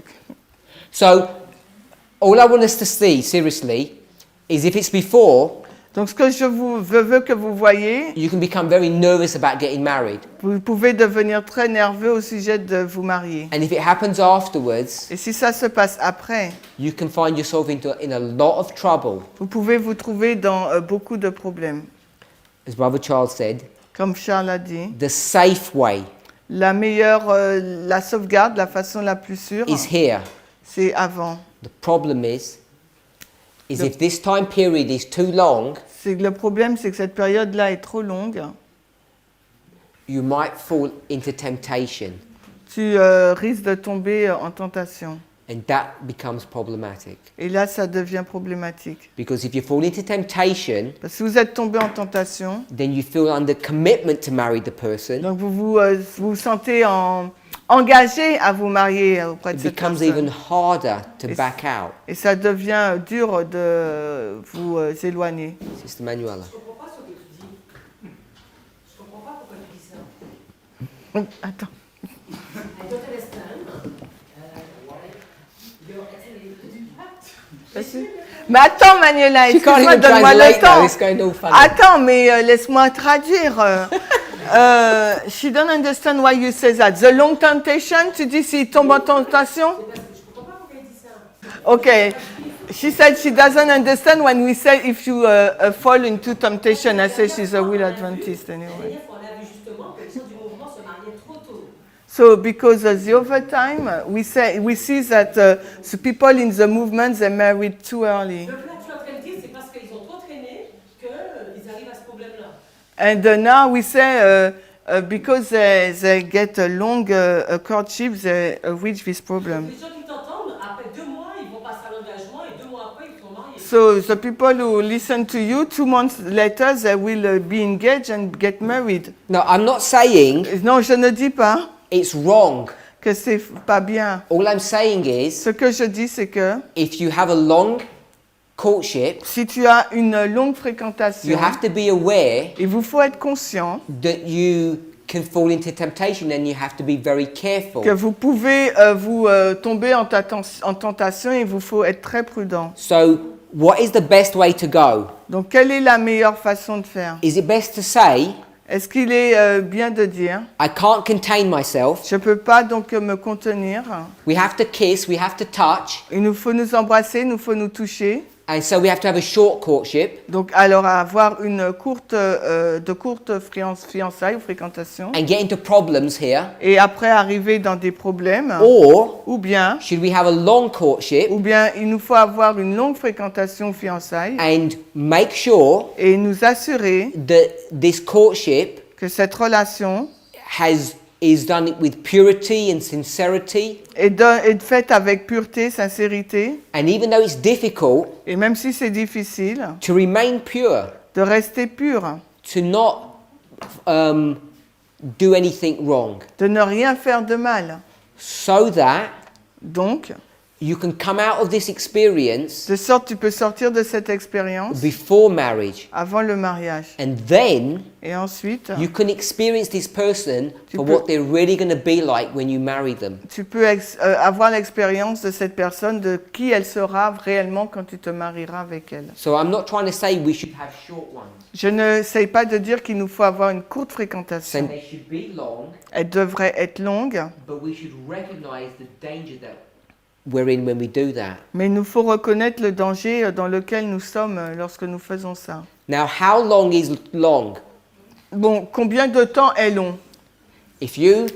Speaker 1: So all I want us to see, seriously, is if it's before,
Speaker 2: Donc ce que je veux que vous voyez,
Speaker 1: you can become very nervous about getting married.
Speaker 2: vous pouvez devenir très nerveux au sujet de vous marier.
Speaker 1: And if it happens afterwards,
Speaker 2: Et si ça se passe après,
Speaker 1: you can find yourself in a lot of trouble.
Speaker 2: vous pouvez vous trouver dans beaucoup de problèmes.
Speaker 1: As Brother Charles said,
Speaker 2: Comme Charles a dit,
Speaker 1: the safe way
Speaker 2: la meilleure, la sauvegarde, la façon la plus sûre,
Speaker 1: is here.
Speaker 2: c'est avant.
Speaker 1: The problem is if this time period is too long,
Speaker 2: C'est que le problème, c'est que cette période-là est trop longue.
Speaker 1: you might fall into temptation,
Speaker 2: Tu risques de tomber en tentation.
Speaker 1: and that becomes problematic.
Speaker 2: Et là, ça devient problématique.
Speaker 1: Because if you fall into temptation,
Speaker 2: Parce que si vous êtes tombé en tentation,
Speaker 1: then you feel under commitment to marry the person.
Speaker 2: donc vous sentez engagé à vous marier auprès de
Speaker 1: It
Speaker 2: cette
Speaker 1: becomes even
Speaker 2: personne.
Speaker 1: harder to
Speaker 2: It's-
Speaker 1: back out.
Speaker 2: Et ça devient dur de vous éloigner.
Speaker 1: Sister Manuela.
Speaker 6: Je comprends pas ce que tu dis. Je comprends pas pourquoi tu dis ça.
Speaker 2: Attends.
Speaker 6: I don't understand. You're actually...
Speaker 2: Mais attends, Manuela,
Speaker 1: She can't
Speaker 2: excuse-moi,
Speaker 1: even
Speaker 2: donne-moi le
Speaker 1: translate now.
Speaker 2: temps.
Speaker 1: It's going all funny.
Speaker 2: Attends, mais laisse-moi traduire. She don't understand why you say that. The long temptation, tu dis s'il tombe en tentation?
Speaker 6: Je comprends pas pourquoi il dit ça.
Speaker 2: Okay. She said she doesn't understand when we say if you fall into temptation. I say she's a will Adventist
Speaker 6: La
Speaker 2: anyway.
Speaker 6: dernière fois, on a vu justement que les gens du mouvement se mariaient trop tôt.
Speaker 2: So because the other time we see that the people in the movement they married too early.
Speaker 6: Donc là, tu es en train de dire c'est parce qu'ils ont trop traîné qu'ils arrivent à ce problème-là.
Speaker 2: And now we say because they get a long courtship, they reach this problem.
Speaker 6: Les gens qui t'entendent, après 2 mois, ils vont passer à l'engagement et 2 mois après, ils sont mariés.
Speaker 2: So the people who listen to you, 2 months later, they will be engaged and get married.
Speaker 1: No, I'm not saying
Speaker 2: Non, je ne dis pas
Speaker 1: it's wrong.
Speaker 2: que c'est pas bien.
Speaker 1: All I'm saying is
Speaker 2: Ce que je dis, c'est que
Speaker 1: if you have a long courtship,
Speaker 2: si tu as une longue
Speaker 1: you
Speaker 2: fréquentation,
Speaker 1: have to be aware
Speaker 2: il vous faut être conscient
Speaker 1: that you can fall into temptation and you have to be very careful.
Speaker 2: que vous pouvez vous tomber en tentation et il vous faut être très prudent.
Speaker 1: So, what is the best way to go?
Speaker 2: Donc, quelle est la meilleure façon de faire?
Speaker 1: Is it best to say,
Speaker 2: Est-ce qu'il est bien de dire
Speaker 1: I can't contain myself,
Speaker 2: je ne peux pas donc me contenir,
Speaker 1: we have to kiss, we have to touch,
Speaker 2: il nous faut nous embrasser, il nous faut nous toucher,
Speaker 1: and so we have to have a short courtship,
Speaker 2: donc alors avoir une courte fiançailles ou fréquentation,
Speaker 1: and get into problems here?
Speaker 2: et après arriver dans des problèmes,
Speaker 1: Or,
Speaker 2: ou bien
Speaker 1: should we have a long courtship
Speaker 2: il nous faut avoir une longue fréquentation ou fiançailles
Speaker 1: and make sure
Speaker 2: et nous assurer
Speaker 1: that this courtship
Speaker 2: que cette relation
Speaker 1: is done with purity and sincerity?
Speaker 2: est faite avec pureté, sincérité,
Speaker 1: And even though it's difficult,
Speaker 2: et même si c'est difficile,
Speaker 1: to remain pure,
Speaker 2: de rester pur,
Speaker 1: to not do anything wrong,
Speaker 2: de ne rien faire de mal.
Speaker 1: so that
Speaker 2: Donc,
Speaker 1: you can come out of this experience
Speaker 2: de sorte tu peux sortir de cette expérience
Speaker 1: before marriage,
Speaker 2: avant le mariage.
Speaker 1: and then
Speaker 2: Et ensuite,
Speaker 1: you can experience this person
Speaker 2: Tu
Speaker 1: for
Speaker 2: peux-
Speaker 1: what they're really going to be like when you marry them.
Speaker 2: tu peux avoir l'expérience de cette personne, de qui elle sera réellement quand tu te marieras avec elle.
Speaker 1: So I'm not trying to say we should have short ones.
Speaker 2: Je n'essaye pas de dire qu'il nous faut avoir une courte
Speaker 1: So
Speaker 2: fréquentation.
Speaker 1: they should be long,
Speaker 2: Elle devrait être longue,
Speaker 1: but we should recognize the danger that we're in when we do that.
Speaker 2: mais il nous faut reconnaître le danger dans lequel nous sommes lorsque nous faisons ça.
Speaker 1: Now, how long is long?
Speaker 2: Bon, combien de temps est long?
Speaker 1: If you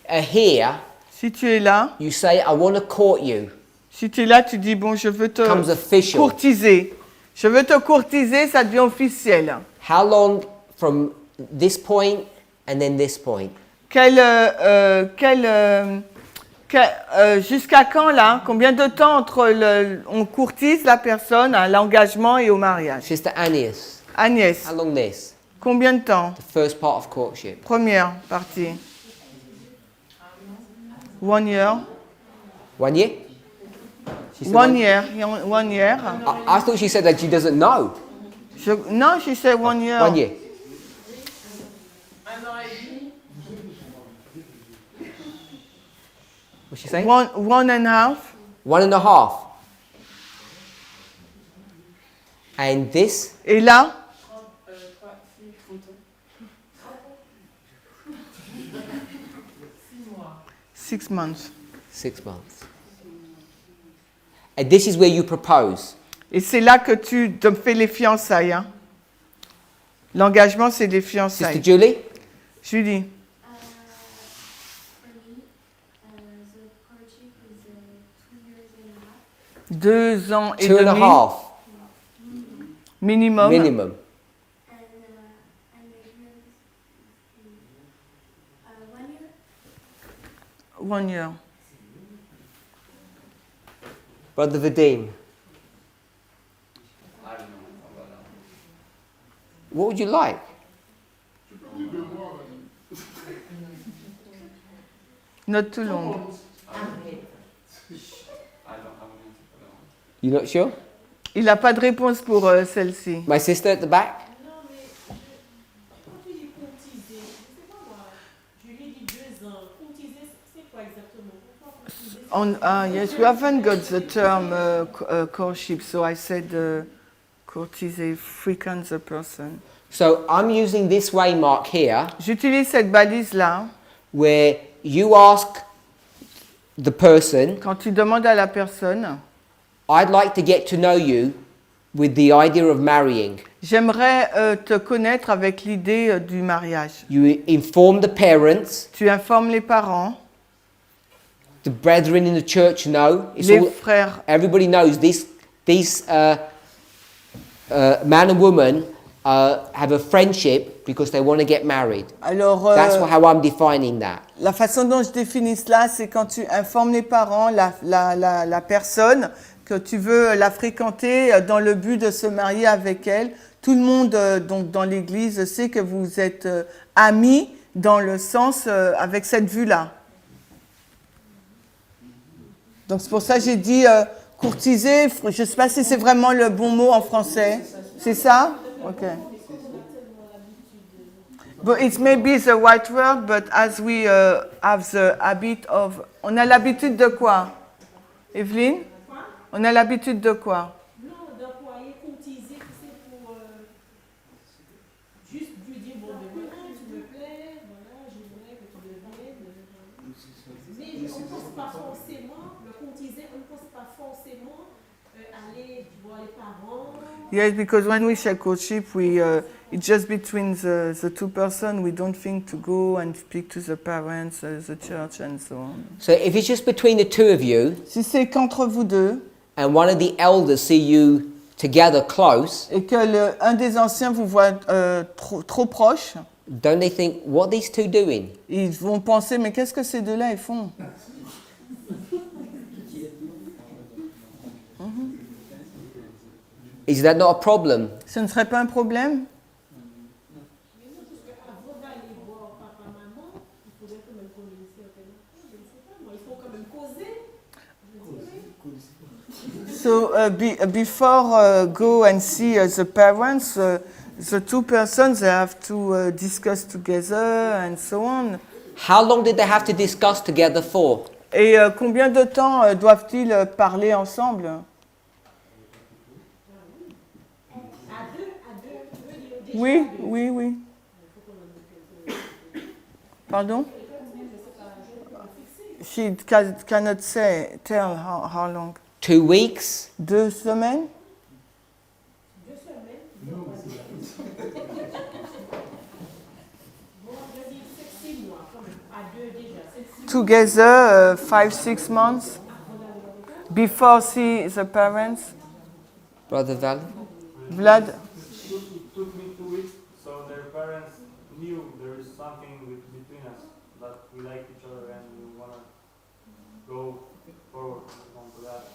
Speaker 1: are here,
Speaker 2: Si tu es là,
Speaker 1: you say, I want to court you.
Speaker 2: si tu es là, tu dis, bon, je veux te
Speaker 1: Comes official.
Speaker 2: courtiser. Je veux te courtiser, ça devient officiel.
Speaker 1: How long from this point and then this point?
Speaker 2: Jusqu'à quand là? Combien de temps entre on courtise la personne à l'engagement et au mariage?
Speaker 1: Sister Agnès,
Speaker 2: Agnès,
Speaker 1: how long this?
Speaker 2: Combien de temps?
Speaker 1: The first part of courtship.
Speaker 2: Première partie. 1 year.
Speaker 1: 1 year? She said
Speaker 2: 1 year. 1 year.
Speaker 1: I thought she said that she doesn't know.
Speaker 2: No, she said 1 year.
Speaker 1: 1 year. What's she saying?
Speaker 2: 1.5.
Speaker 1: 1.5. And this?
Speaker 2: Et là? 6 months.
Speaker 1: 6 months. And this is where you propose.
Speaker 2: Et c'est là que tu te fais les fiançailles. Hein? L'engagement, c'est des
Speaker 1: Sister
Speaker 2: fiançailles.
Speaker 1: Julie?
Speaker 2: Julie.
Speaker 4: For me, the courtship is 2 years and a half.
Speaker 2: 2 ans et
Speaker 1: 2.5.
Speaker 2: demi. Minimum.
Speaker 1: Minimum.
Speaker 4: And engagement is 1 year.
Speaker 2: 1 year.
Speaker 1: Brother Vadim. What would you like?
Speaker 2: Not too long.
Speaker 1: You're not sure?
Speaker 2: Il n'a pas de réponse pour celle-ci.
Speaker 1: My sister at the back?
Speaker 6: Quand tu dis courtiser, je sais pas moi, je lui ai dit 2 ans. Courtiser, c'est quoi exactement? Pourquoi courtiser?
Speaker 2: Yes, we haven't got the term courtship, so I said courtiser, frequent the person.
Speaker 1: So I'm using this waymark here
Speaker 2: J'utilise cette balise-là.
Speaker 1: where you ask the person,
Speaker 2: Quand tu demandes à la personne,
Speaker 1: I'd like to get to know you with the idea of marrying.
Speaker 2: j'aimerais te connaître avec l'idée du mariage.
Speaker 1: You inform the parents,
Speaker 2: Tu informes les parents,
Speaker 1: the brethren in the church know. It's
Speaker 2: les
Speaker 1: all,
Speaker 2: frères.
Speaker 1: everybody knows these man and woman have a friendship because they want to get married.
Speaker 2: Alors,
Speaker 1: That's how I'm defining that.
Speaker 2: la façon dont je définis cela, c'est quand tu informes les parents, la personne, que tu veux la fréquenter dans le but de se marier avec elle. Tout le monde donc dans l'église sait que vous êtes amis dans le sens avec cette vue-là. Donc c'est pour ça que j'ai dit courtiser. Je ne sais pas si c'est vraiment le bon mot en français. C'est ça? Ok. But it may be the right word, but as we have the habit of... On a l'habitude de quoi? Evelyne? On a l'habitude de quoi?
Speaker 6: Non, d'employer courtiser, c'est pour juste lui dire bon, ben voilà, tu me plais, voilà, j'aimerais que tu deviennes. Mais on ne pense pas forcément, le courtiser, on ne pense pas forcément aller voir les parents.
Speaker 2: Yes, because when we share courtship, it's just between the two persons. We don't think to go and speak to the parents, the church, and so on.
Speaker 1: So if it's just between the two of you,
Speaker 2: Si c'est qu'entre vous deux,
Speaker 1: and one of the elders see you together close,
Speaker 2: et que un des anciens vous voit trop proche,
Speaker 1: don't they think, what are these two doing?
Speaker 2: ils vont penser, mais qu'est-ce que ces deux-là ils font?
Speaker 1: Is that not a problem?
Speaker 2: Ce ne serait pas un problème?
Speaker 6: Avant d'aller voir papa, maman, il faudrait quand même connaître certaines choses, je ne sais pas, moi, il faut quand même causer.
Speaker 2: So before go and see the parents, the two persons they have to discuss together and so on.
Speaker 1: How long did they have to discuss together for?
Speaker 2: Et combien de temps doivent-ils parler ensemble? Oui. Pardon? She cannot tell how long.
Speaker 1: 2 weeks?
Speaker 2: 2 semaines? Together 5-6 months before see the parents.
Speaker 1: Brother Val?
Speaker 2: Vlad?
Speaker 7: Took me 2 weeks, so their parents knew there is something between us, that we like each other and we want to go forward onto that.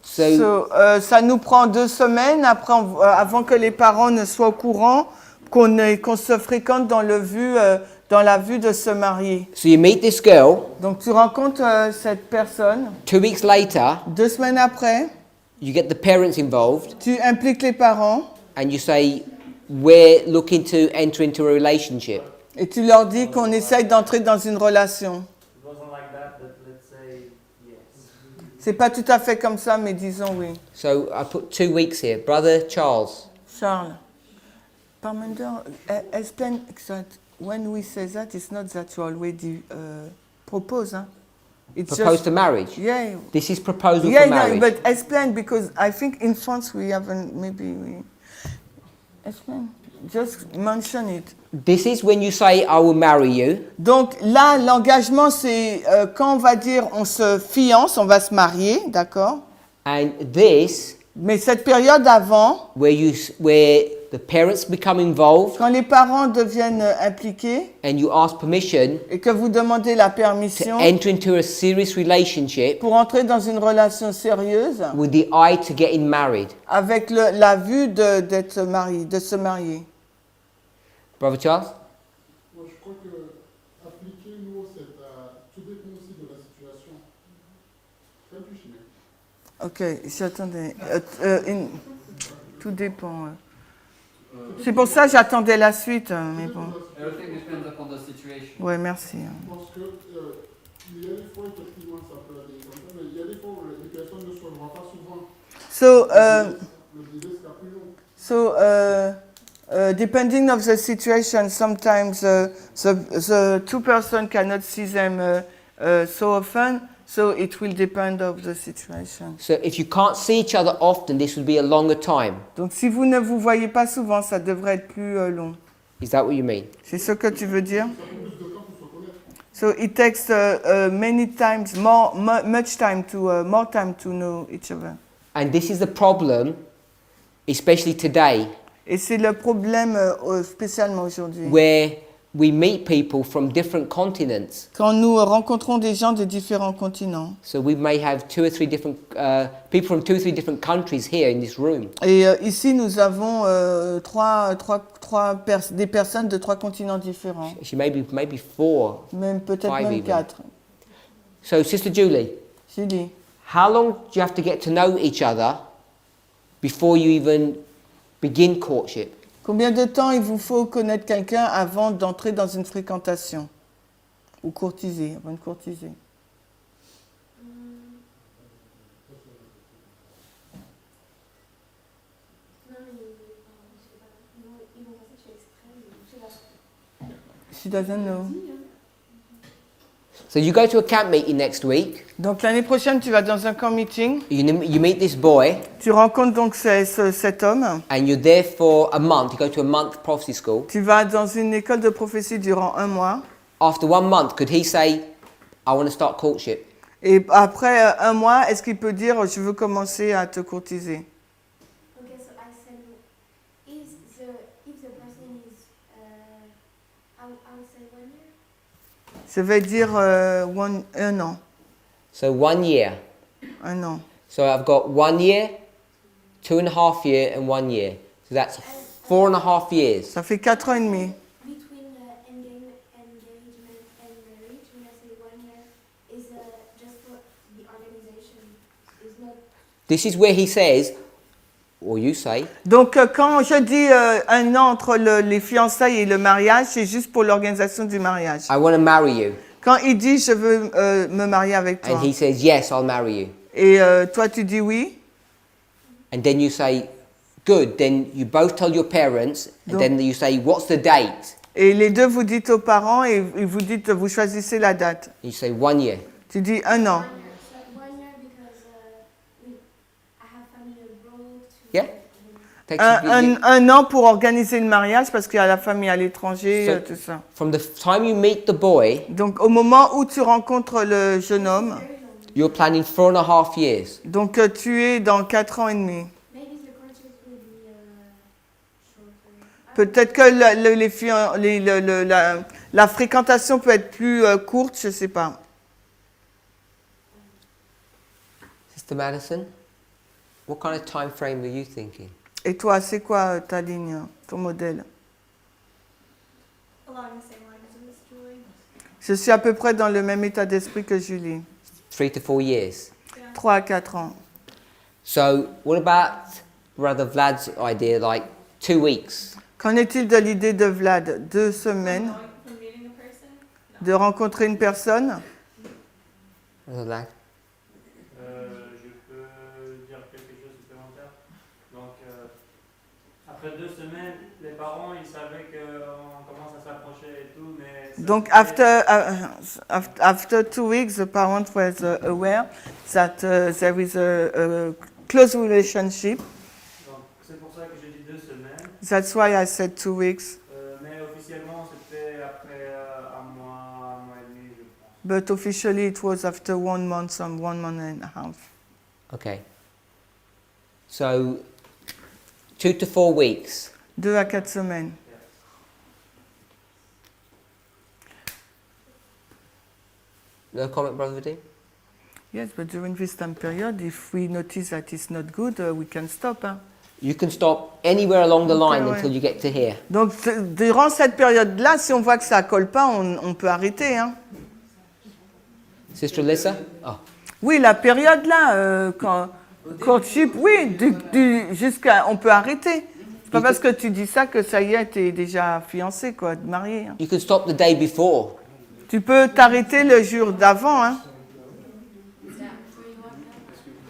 Speaker 2: So, ça nous prend 2 semaines après, avant que les parents ne soient au courant qu'on se fréquente dans la vue de se marier.
Speaker 1: So you meet this girl.
Speaker 2: Donc tu rencontres cette personne.
Speaker 1: 2 weeks later,
Speaker 2: 2 semaines après,
Speaker 1: you get the parents involved,
Speaker 2: tu impliques les parents
Speaker 1: and you say, we're looking to enter into a relationship.
Speaker 2: et tu leur dis qu'on essaye d'entrer dans une relation.
Speaker 7: It wasn't like that, but let's say yes.
Speaker 2: C'est pas tout à fait comme ça, mais disons oui.
Speaker 1: So I put 2 weeks here. Brother Charles.
Speaker 2: Charles, Parminder, explain that when we say that, it's not that you already propose, huh? It's
Speaker 1: Proposed to marriage.
Speaker 2: Yeah.
Speaker 1: This is proposal
Speaker 2: Yeah,
Speaker 1: for marriage.
Speaker 2: but explain, because I think in France we haven't, explain, just mention it.
Speaker 1: This is when you say, I will marry you.
Speaker 2: Donc là, l'engagement, c'est quand on va dire on se fiance, on va se marier, d'accord?
Speaker 1: And this,
Speaker 2: Mais cette période avant,
Speaker 1: where the parents become involved
Speaker 2: quand les parents deviennent impliqués
Speaker 1: and you ask permission
Speaker 2: et que vous demandez la
Speaker 1: to
Speaker 2: permission
Speaker 1: enter into a serious relationship
Speaker 2: pour entrer dans une relation sérieuse
Speaker 1: with the eye to getting married.
Speaker 2: avec la vue d'être marié, de se marier.
Speaker 1: Brother Charles?
Speaker 5: Moi, je crois que appliquer, nous, c'est tout dépend aussi de la situation. Comme tu sais.
Speaker 2: Ok, j'attendais. Tout dépend. C'est pour ça que j'attendais la suite, mais bon.
Speaker 8: Everything depends upon the situation.
Speaker 2: Ouais, merci.
Speaker 5: Parce que il y a des fois, effectivement, ça peut aller comme ça, mais il y a des fois où les personnes ne se voient pas souvent. Le délai sera plus long.
Speaker 2: Depending of the situation, sometimes the two person cannot see them so often, so it will depend of the situation.
Speaker 1: So if you can't see each other often, this would be a longer time.
Speaker 2: Donc si vous ne vous voyez pas souvent, ça devrait être plus long.
Speaker 1: Is that what you mean?
Speaker 2: C'est ce que tu veux dire? So it takes many times much time to more time to know each other.
Speaker 1: And this is the problem, especially today,
Speaker 2: Et c'est le problème spécialement aujourd'hui.
Speaker 1: where we meet people from different continents.
Speaker 2: Quand nous rencontrons des gens de différents continents.
Speaker 1: So we may have 2 or 3 different people from 2 or 3 different countries here in this room.
Speaker 2: Et ici, nous avons des personnes de 3 continents différents.
Speaker 1: Actually, maybe 4.
Speaker 2: Même peut-être
Speaker 1: 5
Speaker 2: même
Speaker 1: even.
Speaker 2: 4.
Speaker 1: So Sister Julie,
Speaker 2: Julie,
Speaker 1: how long do you have to get to know each other before you even begin courtship?
Speaker 2: combien de temps il vous faut connaître quelqu'un avant d'entrer dans une fréquentation? Ou courtiser, avant de courtiser. She doesn't know.
Speaker 1: So you go to a camp meeting next week.
Speaker 2: Donc l'année prochaine, tu vas dans un camp meeting.
Speaker 1: You meet this boy,
Speaker 2: Tu rencontres donc cet homme.
Speaker 1: and you're there for a month. You go to a month prophecy school.
Speaker 2: Tu vas dans une école de prophétie durant 1 mois.
Speaker 1: After 1 month, could he say, I want to start courtship?
Speaker 2: Et après 1 mois, est-ce qu'il peut dire je veux commencer à te courtiser?
Speaker 4: Okay, so I said, if the person is, I would say 1 year.
Speaker 2: Ça veut dire 1 an.
Speaker 1: So 1 year.
Speaker 2: 1 an.
Speaker 1: So I've got 1 year, 2.5 years, and 1 year. So that's 4.5 years.
Speaker 2: Ça fait 4 ans et demi.
Speaker 4: Between engagement and marriage, when I say 1 year, is just for the organization. Is not.
Speaker 1: This is where he says, or you say,
Speaker 2: Donc quand je dis 1 an entre les fiançailles et le mariage, c'est juste pour l'organisation du mariage.
Speaker 1: I want to marry you.
Speaker 2: Quand il dit je veux me marier avec toi,
Speaker 1: And he says, yes, I'll marry you.
Speaker 2: et toi tu dis oui,
Speaker 1: And then you say, good. Then you both tell your parents, and
Speaker 2: Donc-
Speaker 1: then you say, what's the date?
Speaker 2: et les deux vous dites aux parents et vous dites vous choisissez la date.
Speaker 1: You say 1 year.
Speaker 2: Tu dis 1 an.
Speaker 4: 1 year because I have family abroad.
Speaker 1: Yeah? Takes you-
Speaker 2: Un an pour organiser le mariage parce qu'il y a la famille à l'étranger,
Speaker 1: So-
Speaker 2: tout ça.
Speaker 1: From the time you meet the boy,
Speaker 2: Donc au moment où tu rencontres le jeune homme,
Speaker 1: you're planning 4.5 years.
Speaker 2: donc tu es dans 4 ans et demi.
Speaker 4: Maybe the courtship will be shorter.
Speaker 2: Peut-être que la fréquentation peut être plus courte, je ne sais pas.
Speaker 1: Sister Madison, what kind of time frame were you thinking?
Speaker 2: Et toi, c'est quoi ta ligne, ton modèle?
Speaker 6: along the same lines as Julie.
Speaker 2: Je suis à peu près dans le même état d'esprit que Julie.
Speaker 1: 3 to 4 years.
Speaker 2: 3 à 4 ans.
Speaker 1: So, what about Brother Vlad's idea, like 2 weeks?
Speaker 2: Qu'en est-il de l'idée de Vlad? 2 semaines
Speaker 6: From meeting a person?
Speaker 2: de rencontrer une personne?
Speaker 1: Brother Vlad?
Speaker 7: Je peux dire quelque chose de supplémentaire. Donc, après 2 semaines, les parents, ils savaient qu'on commence à s'approcher et tout, mais...
Speaker 2: Donc, after 2 weeks, the parent was aware that there is a close relationship.
Speaker 7: Donc, c'est pour ça que j'ai dit 2 semaines.
Speaker 2: That's why I said 2 weeks.
Speaker 7: Mais officiellement, c'était après un mois et demi, je pense.
Speaker 2: But officially, it was after 1 month and 1 month and a half.
Speaker 1: Okay. So, 2 to 4 weeks.
Speaker 2: 2 à 4 semaines.
Speaker 1: No comment, Brother Vadim?
Speaker 2: Yes, but during this time period, if we notice that it's not good, we can stop. Hein.
Speaker 1: You can stop anywhere along the line
Speaker 2: Okay,
Speaker 1: until you get to here.
Speaker 2: Donc, durant cette période-là, si on voit que ça ne colle pas, on peut arrêter. Hein.
Speaker 1: Sister Alyssa? Oh.
Speaker 2: Oui, la période-là, quand courtship, oui, jusqu'à, on peut arrêter. C'est pas parce que tu dis ça que ça y est, t'es déjà fiancé, quoi, marié. Hein.
Speaker 1: You can stop the day before.
Speaker 2: Tu peux t'arrêter le jour d'avant. Hein.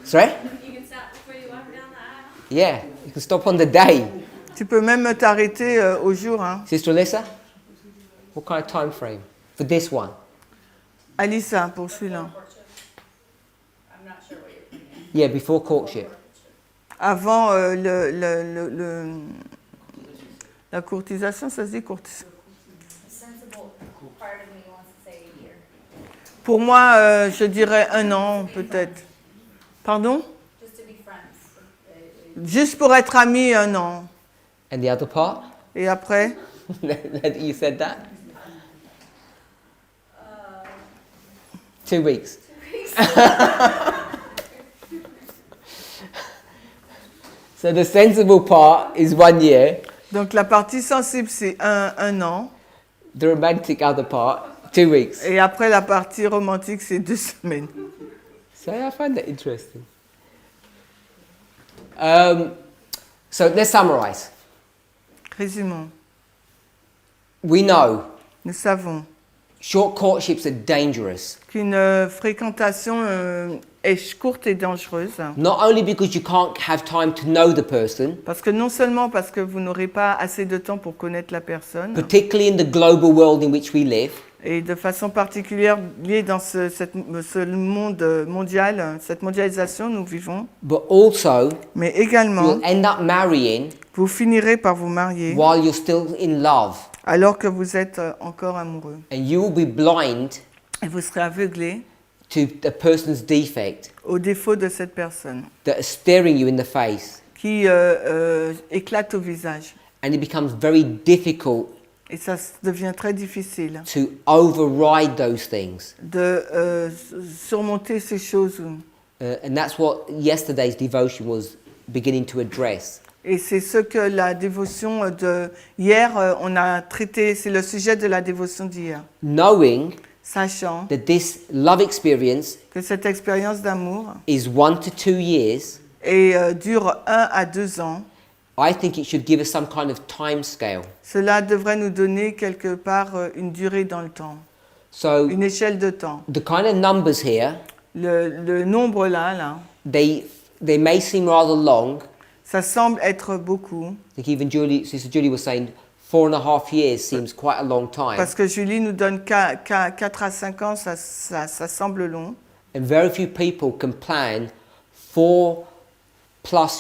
Speaker 1: Sorry?
Speaker 4: You can stop before you walk down the aisle.
Speaker 1: Yeah, you can stop on the day.
Speaker 2: Tu peux même t'arrêter au jour. Hein.
Speaker 1: Sister Alyssa? What kind of time frame for this one?
Speaker 2: Alissa, pour celui-là.
Speaker 1: Yeah, before courtship.
Speaker 2: Avant la courtisation, ça se dit courtisation. Pour moi, je dirais 1 an, peut-être. Pardon? Juste pour être amis, 1 an.
Speaker 1: And the other part?
Speaker 2: Et après?
Speaker 1: You said that? 2 weeks. So the sensible part is 1 year.
Speaker 2: Donc la partie sensible, c'est 1 an.
Speaker 1: The romantic other part, 2 weeks.
Speaker 2: Et après, la partie romantique, c'est 2 semaines.
Speaker 1: So I find that interesting. So let's summarize.
Speaker 2: Résumons.
Speaker 1: We know
Speaker 2: Nous savons
Speaker 1: short courtships are dangerous.
Speaker 2: qu'une fréquentation est courte et dangereuse.
Speaker 1: Not only because you can't have time to know the person,
Speaker 2: Parce que non seulement parce que vous n'aurez pas assez de temps pour connaître la personne,
Speaker 1: particularly in the global world in which we live,
Speaker 2: et de façon particulière liée dans ce monde mondial, cette mondialisation nous vivons,
Speaker 1: but also
Speaker 2: mais également,
Speaker 1: you'll end up marrying
Speaker 2: vous finirez par vous marier
Speaker 1: while you're still in love.
Speaker 2: alors que vous êtes encore amoureux.
Speaker 1: And you will be blind
Speaker 2: Et vous serez aveuglé
Speaker 1: to the person's defect
Speaker 2: au défaut de cette personne
Speaker 1: that are staring you in the face.
Speaker 2: qui éclate au visage.
Speaker 1: And it becomes very difficult
Speaker 2: Et ça devient très difficile
Speaker 1: to override those things.
Speaker 2: de surmonter ces choses.
Speaker 1: And that's what yesterday's devotion was beginning to address.
Speaker 2: Et c'est ce que la dévotion de hier, on a traité, c'est le sujet de la dévotion d'hier.
Speaker 1: Knowing
Speaker 2: Sachant
Speaker 1: that this love experience
Speaker 2: que cette expérience d'amour
Speaker 1: is 1 to 2 years,
Speaker 2: dure 1 à 2 ans,
Speaker 1: I think it should give us some kind of time scale.
Speaker 2: cela devrait nous donner quelque part une durée dans le temps,
Speaker 1: So
Speaker 2: une échelle de temps.
Speaker 1: the kind of numbers here,
Speaker 2: Le nombre là,
Speaker 1: they may seem rather long.
Speaker 2: ça semble être beaucoup,
Speaker 1: I think even Sister Julie was saying 4.5 years seems quite a long time.
Speaker 2: parce que Julie nous donne 4 à 5 ans, ça semble long.
Speaker 1: And very few people can plan 4+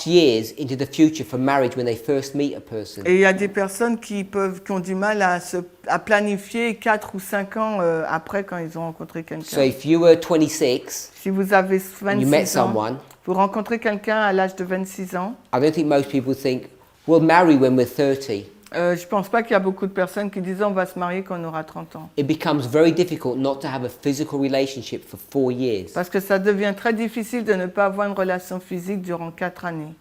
Speaker 1: years into the future for marriage when they first meet a person.
Speaker 2: Et il y a des personnes qui ont du mal à planifier 4 ou 5 ans après quand ils ont rencontré
Speaker 1: So
Speaker 2: quelqu'un.
Speaker 1: if you were 26
Speaker 2: Si vous avez
Speaker 1: and you met
Speaker 2: 26 ans,
Speaker 1: someone,
Speaker 2: vous rencontrez quelqu'un à l'âge de 26 ans,
Speaker 1: I don't think most people think we'll marry when we're 30.
Speaker 2: je ne pense pas qu'il y a beaucoup de personnes qui disent on va se marier quand on aura 30 ans.
Speaker 1: It becomes very difficult not to have a physical relationship for 4 years.
Speaker 2: Parce que ça devient très difficile de ne pas avoir une relation physique durant 4 années.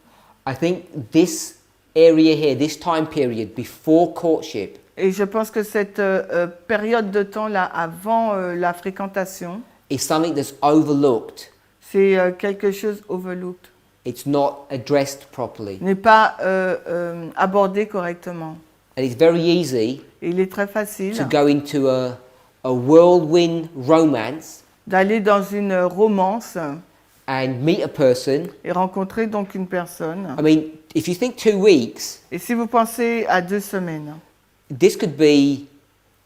Speaker 1: I think this area here, this time period before courtship,
Speaker 2: Et je pense que cette période de temps-là, avant la fréquentation,
Speaker 1: is something that's overlooked.
Speaker 2: c'est quelque chose overlooked,
Speaker 1: It's not addressed properly.
Speaker 2: n'est pas abordé correctement.
Speaker 1: And it's very easy
Speaker 2: Et il est très facile
Speaker 1: to go into a whirlwind romance
Speaker 2: d'aller dans une romance
Speaker 1: and meet a person.
Speaker 2: et rencontrer donc une personne.
Speaker 1: I mean, if you think 2 weeks,
Speaker 2: Et si vous pensez à 2 semaines,
Speaker 1: this could be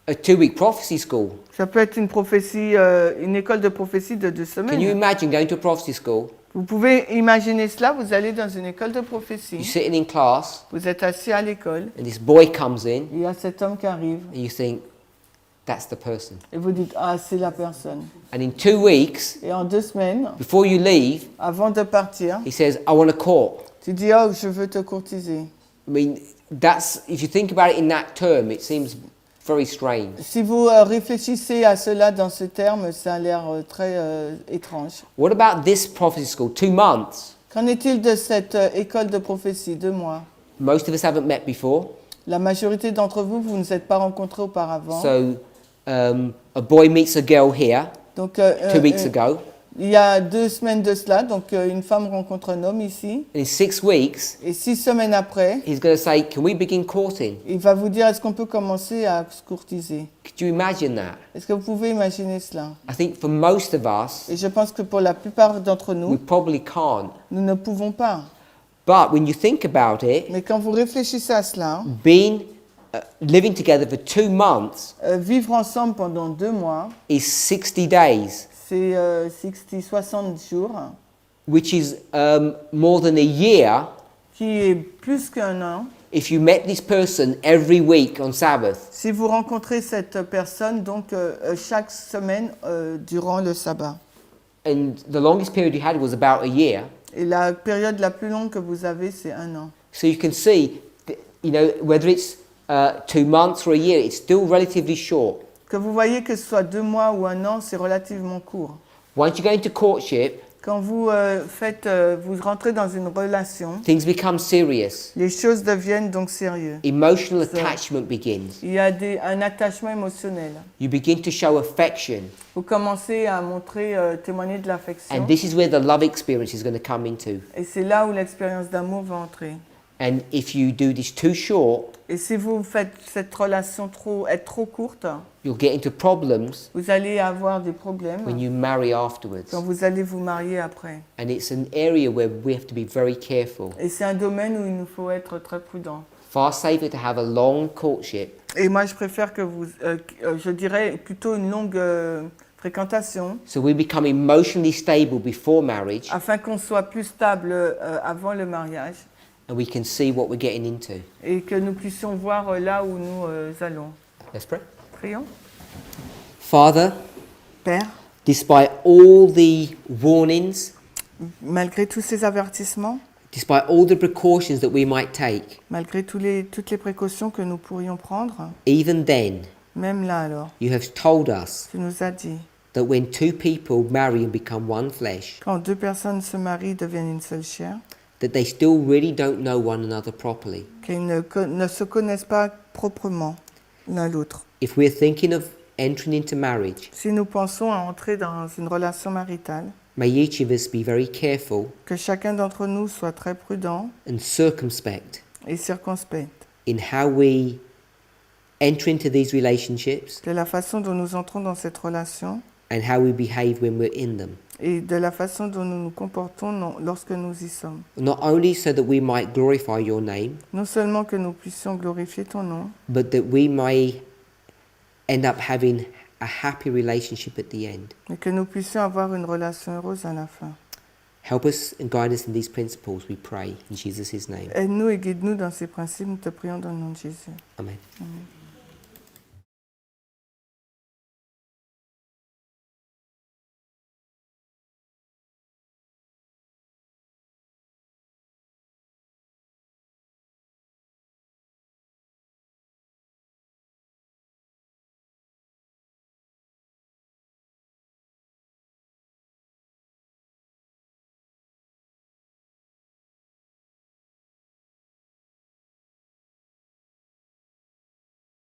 Speaker 1: a 2-week prophecy school.
Speaker 2: ça peut être une prophétie, une école de prophétie de 2
Speaker 1: Can you
Speaker 2: semaines.
Speaker 1: imagine going to a prophecy school?
Speaker 2: Vous pouvez imaginer cela, vous allez dans une école de
Speaker 1: You're
Speaker 2: prophétie,
Speaker 1: sitting in class,
Speaker 2: vous êtes assis à l'école,
Speaker 1: and this boy comes in,
Speaker 2: il y a cet homme qui arrive,
Speaker 1: and you think, that's the person.
Speaker 2: et vous dites, ah, c'est la personne.
Speaker 1: And in 2 weeks,
Speaker 2: Et en 2 semaines,
Speaker 1: before you leave,
Speaker 2: avant de partir,
Speaker 1: he says, I want a court.
Speaker 2: tu dis, oh, je veux te courtiser.
Speaker 1: I mean, that's, if you think about it in that term, it seems very strange.
Speaker 2: Si vous réfléchissez à cela dans ce terme, ça a l'air très étrange.
Speaker 1: What about this prophecy school? 2 months.
Speaker 2: Qu'en est-il de cette école de prophétie, 2 mois?
Speaker 1: Most of us haven't met before.
Speaker 2: La majorité d'entre vous, vous ne vous êtes pas rencontrés auparavant.
Speaker 1: So a boy meets a girl here
Speaker 2: Donc,
Speaker 1: 2 weeks ago.
Speaker 2: il y a 2 semaines de cela, donc une femme rencontre un homme ici.
Speaker 1: In 6 weeks,
Speaker 2: Et 6 semaines après,
Speaker 1: he's going to say, can we begin courting?
Speaker 2: il va vous dire, est-ce qu'on peut commencer à se courtiser?
Speaker 1: Could you imagine that?
Speaker 2: Est-ce que vous pouvez imaginer cela?
Speaker 1: I think for most of us,
Speaker 2: Et je pense que pour la plupart d'entre
Speaker 1: we
Speaker 2: nous,
Speaker 1: probably can't.
Speaker 2: nous ne pouvons pas.
Speaker 1: But when you think about it,
Speaker 2: Mais quand vous réfléchissez à cela,
Speaker 1: being living together for 2 months
Speaker 2: vivre ensemble pendant 2 mois,
Speaker 1: is 60 days,
Speaker 2: c'est 60 jours,
Speaker 1: which is more than a year
Speaker 2: qui est plus qu'un an.
Speaker 1: if you met this person every week on Sabbath.
Speaker 2: Si vous rencontrez cette personne, donc chaque semaine durant le sabbat.
Speaker 1: And the longest period you had was about a year.
Speaker 2: Et la période la plus longue que vous avez, c'est 1 an.
Speaker 1: So you can see, you know, whether it's 2 months or a year, it's still relatively short.
Speaker 2: Que vous voyez que ce soit 2 mois ou 1 an, c'est relativement court.
Speaker 1: Once you go into courtship,
Speaker 2: Quand vous vous rentrez dans une relation,
Speaker 1: things become serious.
Speaker 2: les choses deviennent donc sérieuses.
Speaker 1: Emotional attachment begins.
Speaker 2: Il y a un attachement émotionnel.
Speaker 1: You begin to show affection.
Speaker 2: Vous commencez à montrer, témoigner de l'affection.
Speaker 1: And this is where the love experience is going to come into.
Speaker 2: Et c'est là où l'expérience d'amour va entrer.
Speaker 1: And if you do this too short,
Speaker 2: Et si vous faites cette relation être trop courte,
Speaker 1: you'll get into problems
Speaker 2: vous allez avoir des problèmes
Speaker 1: when you marry afterwards.
Speaker 2: quand vous allez vous marier après.
Speaker 1: And it's an area where we have to be very careful.
Speaker 2: Et c'est un domaine où il nous faut être très prudent.
Speaker 1: Far safer to have a long courtship
Speaker 2: Et moi, je préfère que vous, je dirais plutôt une longue fréquentation,
Speaker 1: so we become emotionally stable before marriage
Speaker 2: afin qu'on soit plus stable avant le mariage
Speaker 1: and we can see what we're getting into.
Speaker 2: et que nous puissions voir là où nous allons.
Speaker 1: Let's pray.
Speaker 2: Prions.
Speaker 1: Father,
Speaker 2: Père,
Speaker 1: despite all the warnings,
Speaker 2: malgré tous ces avertissements,
Speaker 1: despite all the precautions that we might take,
Speaker 2: malgré toutes les précautions que nous pourrions prendre,
Speaker 1: even then,
Speaker 2: même là alors,
Speaker 1: you have told us
Speaker 2: tu nous as dit,
Speaker 1: that when 2 people marry and become one flesh,
Speaker 2: quand 2 personnes se marient, deviennent une seule chair,
Speaker 1: that they still really don't know one another properly.
Speaker 2: qu'ils ne se connaissent pas proprement l'un l'autre.
Speaker 1: If we're thinking of entering into marriage,
Speaker 2: Si nous pensons à entrer dans une relation maritale,
Speaker 1: may each of us be very careful
Speaker 2: que chacun d'entre nous soit très prudent
Speaker 1: and circumspect
Speaker 2: et circonspect
Speaker 1: in how we enter into these relationships
Speaker 2: de la façon dont nous entrons dans cette relation
Speaker 1: and how we behave when we're in them.
Speaker 2: et de la façon dont nous nous comportons lorsque nous y sommes.
Speaker 1: Not only so that we might glorify your name,
Speaker 2: Non seulement que nous puissions glorifier ton nom,
Speaker 1: but that we may end up having a happy relationship at the end.
Speaker 2: mais que nous puissions avoir une relation heureuse à la fin.
Speaker 1: Help us and guide us in these principles, we pray, in Jesus' name.
Speaker 2: Aide-nous et guide-nous dans ces principes, nous te prions dans le nom de Jésus.
Speaker 1: Amen.
Speaker 2: Amen.